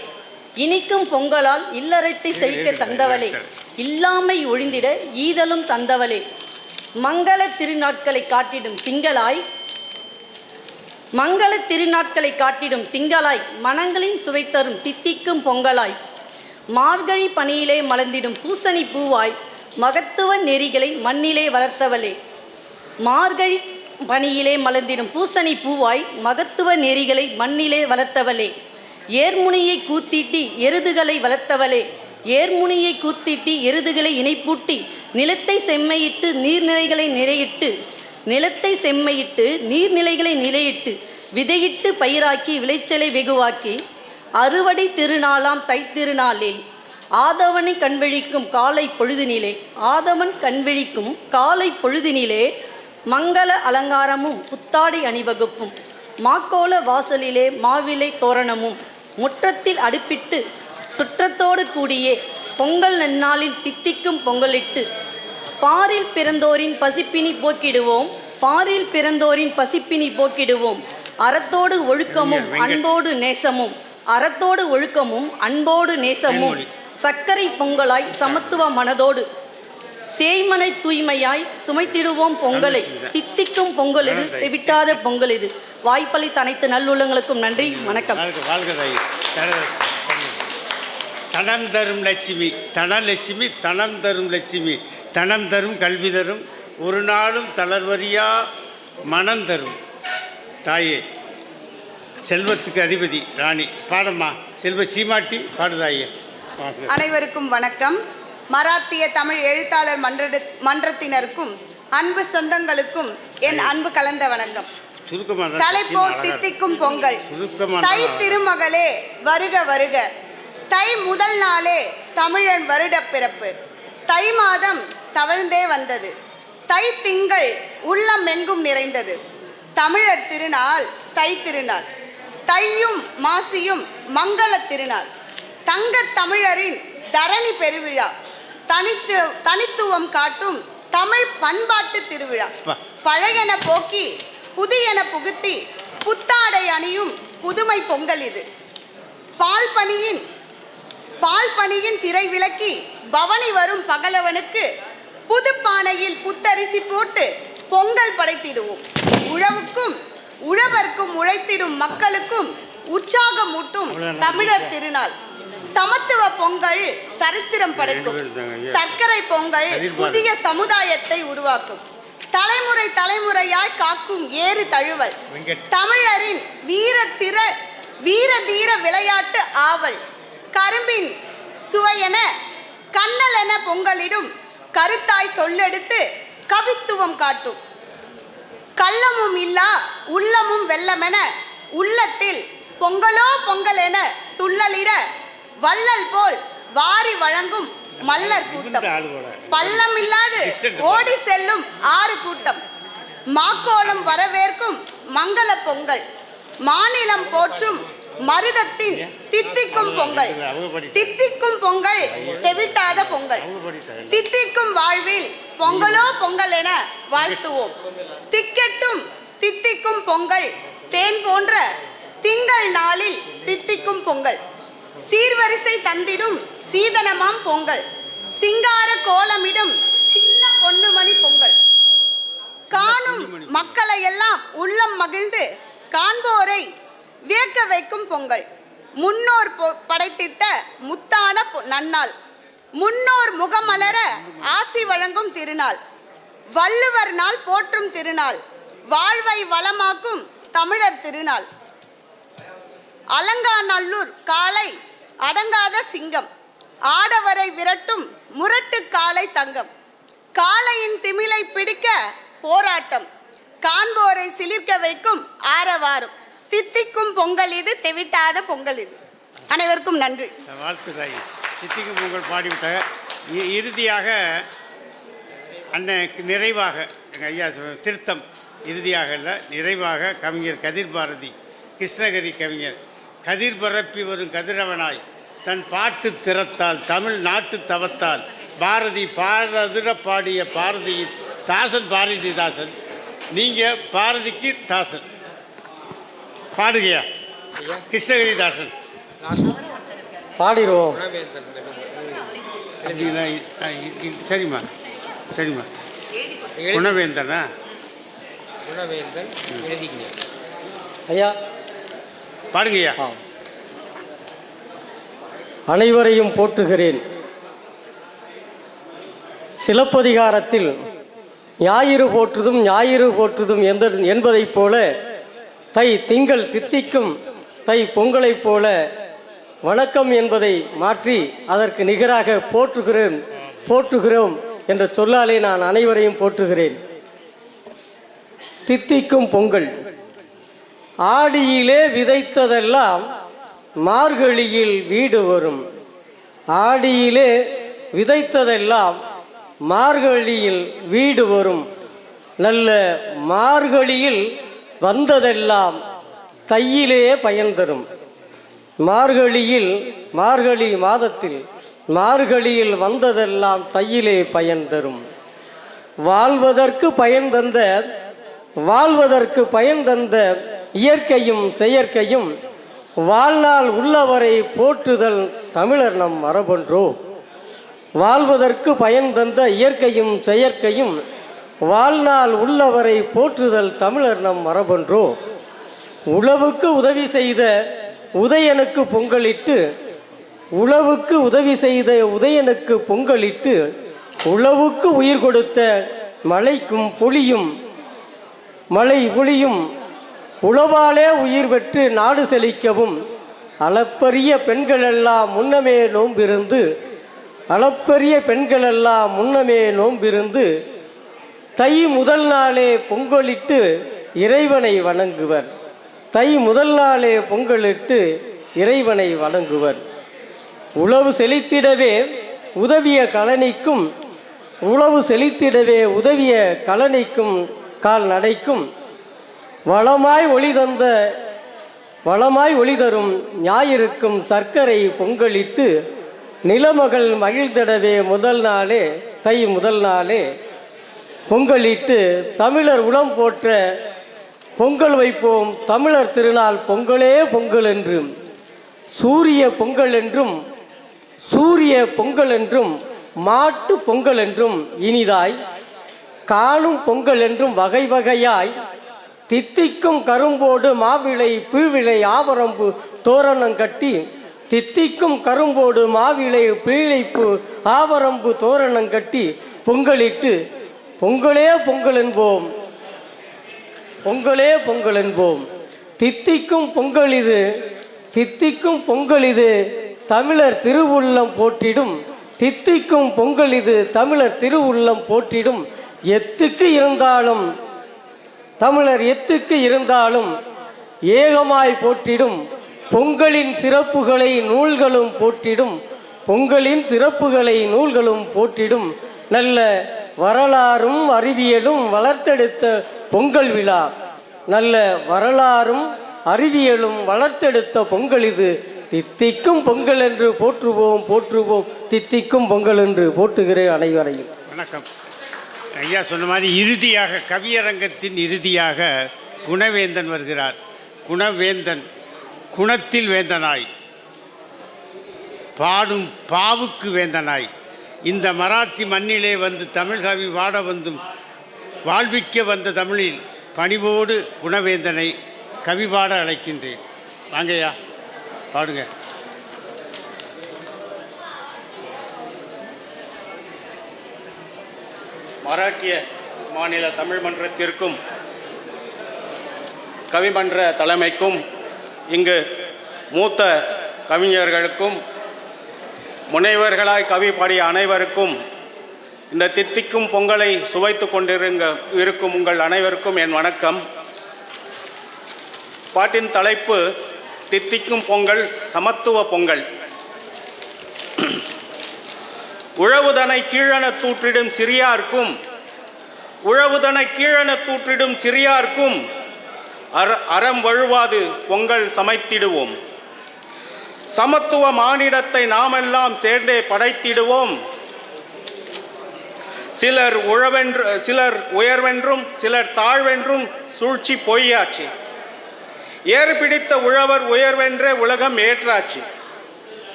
இனிக்கும் பொங்கலால் இல்லறத்தை செழிக்க தந்தவளே. இல்லாமை ஒழிந்திட ஈதலும் தந்தவளே. மங்கள திருநாட்களை காட்டிடும் திங்களாய், மங்கள திருநாட்களை காட்டிடும் திங்களாய், மனங்களின் சுவை தரும் தித்திக்கும் பொங்கலாய். மார்கழி பனியிலே மலர்ந்திடும் பூசணி பூவாய், மகத்துவ நெறிகளை மண்ணிலே வளர்த்தவளே. மார்கழி பனியிலே மலர்ந்திடும் பூசணி பூவாய், மகத்துவ நெறிகளை மண்ணிலே வளர்த்தவளே. ஏர்முனியை கூத்திட்டி எருதுகளை வளர்த்தவளே. ஏர்முனியை கூத்திட்டி எருதுகளை இணைப்பூட்டி, நிலத்தை செம்மையிட்டு நீர்நிலைகளை நிறையிட்டு, நிலத்தை செம்மையிட்டு நீர்நிலைகளை நிலையிட்டு, விதையிட்டு பயிராக்கி விளைச்சலை வெகுவாக்கி, அறுவடை திருநாளாம் தைத்திருநாளே. ஆதவனை கண்விழிக்கும் காலை பொழுதினிலே, ஆதவன் கண்விழிக்கும் காலை பொழுதினிலே, மங்கள அலங்காரமும் புத்தாடை அணிவகுப்பும், மாக்கோல வாசலிலே மாவிலை தோரணமும், முற்றத்தில் அடுப்பிட்டு சுற்றத்தோடு கூடியே பொங்கல் நன்னாளில் தித்திக்கும் பொங்கலிட்டு, பாரில் பிறந்தோரின் பசிப்பினி போக்கிடுவோம், பாரில் பிறந்தோரின் பசிப்பினி போக்கிடுவோம். அறத்தோடு ஒழுக்கமும் அன்போடு நேசமும், அறத்தோடு ஒழுக்கமும் அன்போடு நேசமும், சர்க்கரை பொங்கலாய் சமத்துவ மனதோடு சேய்மனை தூய்மையாய் சுமைத்திடுவோம் பொங்கலை. தித்திக்கும் பொங்கல் இது, தெவிட்டாத பொங்கல் இது. வாய்ப்பளித்த அனைத்து நல்லுள்ளங்களுக்கும் நன்றி, வணக்கம். தனம் தரும் லட்சுமி, தனலட்சுமி, தனம் தரும் லட்சுமி, தனம் தரும் கல்வி தரும், ஒரு நாளும் தளர்வரியா மனம் தரும் தாயே, செல்வத்துக்கு அதிபதி ராணி. பாடம்மா, செல்வ சீமாட்டி பாடுதாயே. அனைவருக்கும் வணக்கம். மராத்திய தமிழ் எழுத்தாளர் மன்றத்தினருக்கும் அன்பு சொந்தங்களுக்கும் என் அன்பு கலந்த வணக்கம். தலைப்போ தித்திக்கும் பொங்கல். தை திருமகளே வருக வருக, தை முதல் நாளே தமிழன் வருட பிறப்பு, தை மாதம் தவழ்ந்தே வந்தது, தை திங்கள் உள்ளம் எங்கும் நிறைந்தது, தமிழர் திருநாள் தை திருநாள், தையும் மாசியும் மங்கள திருநாள், தங்க தமிழரின் தரணி பெருவிழா, தனித்துவம் காட்டும் தமிழ் பண்பாட்டு திருவிழா, பழையன போக்கி புதியன புகுத்தி புத்தாடை அணியும் புதுமை பொங்கல் இது. பால் பனியின் திரை விலக்கி பவனி வரும் பகலவனுக்கு புது பானையில் புத்தரிசி போட்டு பொங்கல் படைத்திடுவோம். உழவுக்கும் உழவர்க்கும் உழைத்திடும் மக்களுக்கும் உற்சாகமூட்டும் தமிழர் திருநாள். சமத்துவ பொங்கல் சரித்திரம் படைக்கும், சர்க்கரை பொங்கல் புதிய சமுதாயத்தை உருவாக்கும், தலைமுறை தலைமுறையாய் காக்கும் ஏறு தழுவல், தமிழரின் வீர தீர விளையாட்டு ஆவல், கரும்பின் சுவையென கண்ணலென பொங்கலிடும் கருத்தாய் சொல்லெடுத்து கவித்துவம் காட்டும், கள்ளமும் இல்லா உள்ளமும் வெள்ளமென உள்ளத்தில் பொங்கலோ பொங்கல் என துள்ளலிட வள்ளல் போல் வாரி வழங்கும் மல்லர் கூட்டம், பள்ளம் இல்லாது ஓடி செல்லும் ஆறு கூட்டம், மாக்கோலம் வரவேற்கும் மங்கள பொங்கல், மாநிலம் போற்றும் மருதத்தின் தித்திக்கும் பொங்கல், தித்திக்கும் பொங்கல் தெவிட்டாத பொங்கல், தித்திக்கும் வாழ்வில் பொங்கலோ பொங்கல் என வாழ்த்துவோம். திக்கெட்டும் தித்திக்கும் பொங்கல், தேன் போன்ற திங்கள் நாளில் தித்திக்கும் பொங்கல், சீர்வரிசை தந்திடும் சீதனமாம் பொங்கல், சிங்கார கோலமிடும் சின்ன பொன்னுமணி பொங்கல், காணும் மக்களை எல்லாம் உள்ளம் மகிழ்ந்து காண்போரை வியக்க வைக்கும் பொங்கல், முன்னோர் படைத்திட்ட முத்தான நன்னாள், முன்னோர் முகமலர ஆசி வழங்கும் திருநாள், வள்ளுவர் நாள் போற்றும் திருநாள், வாழ்வை வளமாக்கும் தமிழர் திருநாள், அலங்காநல்லூர் காளை அடங்காத சிங்கம், ஆடவரை விரட்டும் முரட்டு காளை தங்கம், காளையின் திமிலை பிடிக்க போராட்டம், காண்போரை சிலிர்க்க வைக்கும் ஆரவாரம், தித்திக்கும் பொங்கல் இது, தெவிட்டாத பொங்கல் இது. அனைவருக்கும் நன்றி, வாழ்த்து தாய். தித்திக்கும் பொங்கல் பாடிவிட்டாங்க. இறுதியாக அண்ணன் நிறைவாக எங்கள் ஐயா திருத்தம், இறுதியாக இல்லை நிறைவாக கவிஞர் கதிர் பாரதி, கிருஷ்ணகிரி கவிஞர், கதிர் பரப்பி வரும் கதிரவனாய் தன் பாட்டு திறத்தால் தமிழ் நாட்டு தவத்தால் பாரதி பாரதிர பாடிய பாரதியின் தாசன் பாரதிதாசன். நீங்கள் பாரதிக்கு தாசன் பாடுகையா? கிருஷ்ணகிரி தாசன் பாடிடுவோம். அப்படின்னா சரிம்மா, சரிம்மா. குணவேந்தனா? குணவேந்தன் ஐயா பாடுங்கய்யா. அனைவரையும் போற்றுகிறேன். சிலப்பதிகாரத்தில் ஞாயிறு போற்றுதும் ஞாயிறு போற்றுதும் என்பதைப் போல தை திங்கள் தித்திக்கும் தை பொங்கலைப் போல வணக்கம் என்பதை மாற்றி அதற்கு நிகராக போற்றுகிறோம் என்ற சொல்லாலே நான் அனைவரையும் போற்றுகிறேன். தித்திக்கும் பொங்கல். ஆடியிலே விதைத்ததெல்லாம் மார்கழியில் வீடு வரும், ஆடியிலே விதைத்ததெல்லாம் மார்கழியில் வீடு வரும், நல்ல மார்கழியில் வந்ததெல்லாம் தையிலே பயன் தரும். மார்கழி மாதத்தில் மார்கழியில் வந்ததெல்லாம் தையிலே பயன் தரும். வாழ்வதற்கு பயன் தந்த வாழ்வதற்கு பயன் தந்த இயற்கையும் செயற்கையும் வாழ்நாள் உள்ளவரை போற்றுதல் தமிழர் நம் மரபொன்றோ. வாழ்வதற்கு பயன் தந்த இயற்கையும் செயற்கையும் வாழ்நாள் உள்ளவரை போற்றுதல் தமிழர் நம் மரபொன்றோ. உழவுக்கு உதவி செய்த உதயனுக்கு பொங்கலிட்டு, உழவுக்கு உதவி செய்த உதயனுக்கு பொங்கலிட்டு, உழவுக்கு உயிர் கொடுத்த மழைக்கும் பொழியும் மழை பொழியும் உழவாலே உயிர் பெற்று நாடு செழிக்கவும் அளப்பரிய பெண்களெல்லாம் முன்னமே நோம்பிருந்து, அளப்பரிய பெண்களெல்லாம் முன்னமே நோம்பிருந்து தை முதல் நாளே பொங்கலிட்டு இறைவனை வணங்குவர். தை முதல் நாளே பொங்கலிட்டு இறைவனை வணங்குவர். உழவு செழித்திடவே உதவிய கழனிக்கும், உழவு செழித்திடவே உதவிய கழனிக்கும் கால்நடைக்கும் வளமாய் ஒளி தரும் ஞாயிறுக்கும் சர்க்கரை பொங்கலிட்டு நிலமகள் மகிழ்ந்திடவே முதல் நாளே தை முதல் நாளே பொங்கலிட்டு தமிழர் உளம் போற்ற பொங்கல் வைப்போம். தமிழர் திருநாள் பொங்கலே பொங்கல் என்றும் சூரிய பொங்கல் என்றும் மாட்டு பொங்கல் என்றும் இனிதாய் காணும் பொங்கல் என்றும் வகை வகையாய் தித்திக்கும் கரும்போடு மாவிளை பீவிளை ஆவரம்பு தோரணம் கட்டி, தித்திக்கும் கரும்போடு மாவிளை பீழைப்பு ஆவரம்பு தோரணம் கட்டி பொங்கலிட்டு பொங்கலே பொங்கல் என்போம், பொங்கலே பொங்கல் என்போம். தித்திக்கும் பொங்கல் இது தமிழர் திருவுள்ளம் போற்றிடும், தித்திக்கும் பொங்கல் இது தமிழர் திருவுள்ளம் போற்றிடும். எத்துக்கு இருந்தாலும் தமிழர் எத்துக்கு இருந்தாலும் ஏகமாய் போற்றிடும் பொங்கலின் சிறப்புகளை நூல்களும் போற்றிடும், பொங்கலின் சிறப்புகளை நூல்களும் போற்றிடும். நல்ல வரலாறும் அறிவியலும் வளர்த்தெடுத்த பொங்கல் விழா, நல்ல வரலாறும் அறிவியலும் வளர்த்தெடுத்த பொங்கல் இது. தித்திக்கும் பொங்கல் என்று போற்றுவோம் போற்றுவோம், தித்திக்கும் பொங்கல் என்று போற்றுகிறேன் அனைவரையும். வணக்கம். ஐயா சொன்ன மாதிரி இறுதியாக கவியரங்கத்தின் இறுதியாக குணவேந்தன் வருகிறார். குணவேந்தன் குணத்தில் வேந்தனாய், பாடும் பாவுக்கு வேந்தனாய், இந்த மராத்தி மண்ணிலே வந்து தமிழ் கவி வாட வந்தும் வாழ்விக்க வந்த தமிழில் பணிவோடு குணவேந்தனை கவி பாட அழைக்கின்றேன். வாங்கய்யா, பாடுங்க. மராட்டிய மாநில தமிழ் மன்றத்திற்கும் கவிமன்ற தலைமைக்கும் இங்கு மூத்த கவிஞர்களுக்கும் முனைவர்களாய் கவி பாடிய அனைவருக்கும் இந்த தித்திக்கும் பொங்கலை சுவைத்து இருக்கும் உங்கள் அனைவருக்கும் என் வணக்கம். பாட்டின் தலைப்பு தித்திக்கும் பொங்கல், சமத்துவ பொங்கல். உழவுதனை கீழென தூற்றிடும் சிறியார்க்கும், உழவுதனை கீழென தூற்றிடும் சிறியார்க்கும் அறம் வழுவாது பொங்கல் சமைத்திடுவோம். சமத்துவ மானிடத்தை நாமெல்லாம் சேர்ந்தே படைத்திடுவோம். சிலர் உயர்வென்றும் சிலர் தாழ்வென்றும் சூழ்ச்சி பொய்யாச்சு. ஏறு பிடித்த உழவர் உயர்வென்றே உலகம் ஏற்றாச்சு.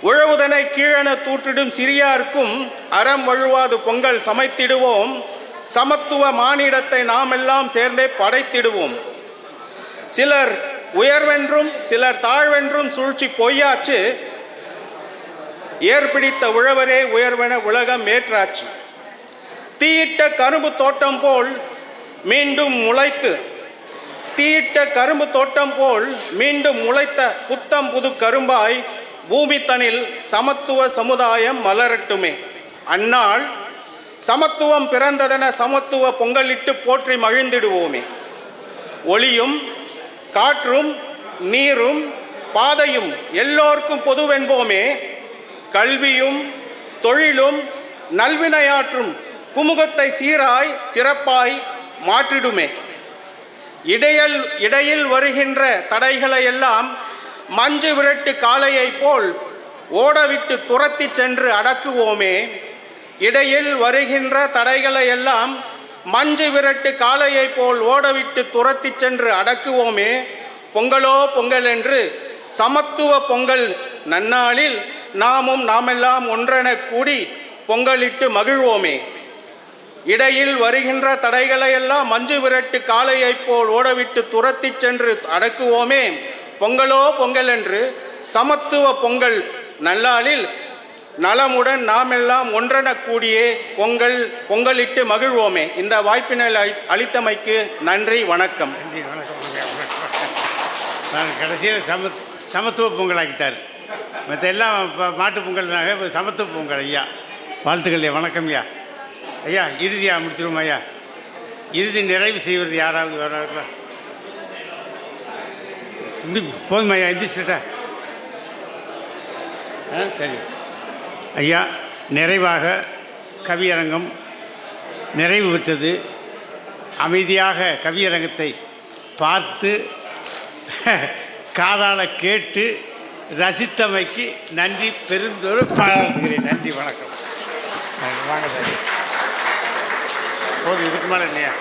உழவுதனை கீழென தூற்றிடும் சிறியார்க்கும் அறம் வழுவாது பொங்கல் சமைத்திடுவோம். சமத்துவ மானிடத்தை நாமெல்லாம் சேர்ந்தே படைத்திடுவோம். சிலர் உயர்வென்றும் சிலர் தாழ்வென்றும் சூழ்ச்சி பொய்யாச்சு. ஏற்பிடித்த உழவரே உயர்வென உலகம் ஏற்றாச்சு. தீயிட்ட கரும்பு தோட்டம் போல் மீண்டும் முளைத்து, தீயிட்ட கரும்பு தோட்டம் போல் மீண்டும் முளைத்த புத்தம் புது கரும்பாய் பூமி தனில் சமத்துவ சமுதாயம் மலரட்டுமே. அந்நாள் சமத்துவம் பிறந்ததென சமத்துவ பொங்கலிட்டு போற்றி மகிழ்ந்திடுவோமே. ஒளியும் காற்றும் நீரும் பாதையும் எல்லோருக்கும் பொதுவென்போமே. கல்வியும் தொழிலும் நல்வினையாற்றும் குமுகத்தை சீராய் சிறப்பாய் மாற்றிடுமே. இடையில் வருகின்ற தடைகளை எல்லாம் மஞ்சு விரட்டு காளையை போல் ஓடவிட்டு துரத்தி சென்று அடக்குவோமே. இடையில் வருகின்ற தடைகளை எல்லாம் மஞ்சு விரட்டு காளையை போல் ஓடவிட்டு துரத்தி சென்று அடக்குவோமே. பொங்கலோ பொங்கல் என்று சமத்துவ பொங்கல் நன்னாளில் நாமெல்லாம் ஒன்றென கூடி பொங்கலிட்டு மகிழ்வோமே. இடையில் வருகின்ற தடைகளையெல்லாம் மஞ்சு விரட்டு காளையை போல் ஓடவிட்டு துரத்தி சென்று அடக்குவோமே. பொங்கலோ பொங்கல் என்று சமத்துவ பொங்கல் நல்லாளில் நலமுடன் நாமெல்லாம் ஒன்றென கூடியே பொங்கலிட்டு மகிழ்வோமே. இந்த வாய்ப்பினை அளித்தமைக்கு நன்றி, வணக்கம். நன்றி, வணக்கம். நான் கடைசியில் சமத்துவ பொங்கல் ஆக்கிட்டார். மற்ற எல்லாம் மாட்டு பொங்கல்னாக இப்போ சமத்துவ பொங்கல். ஐயா வாழ்த்துக்கள் ஐயா. வணக்கம் ஐயா. ஐயா இறுதியாக முடிச்சிருவோம் ஐயா. இறுதி நிறைவு செய்வது யாராவது வராங்களா? போதும் ஐயா, எந்திரிச்சிட்டா சரி ஐயா. நிறைவாக கவியரங்கம் நிறைவு பெற்றது. அமைதியாக கவியரங்கத்தை பார்த்து காதால கேட்டு ரசித்தமைக்கு நன்றி பெருந்தோடு பாராட்டுகிறேன். நன்றி, வணக்கம். வாங்க சார். போதும், இதுக்கு மேலே இல்லையா?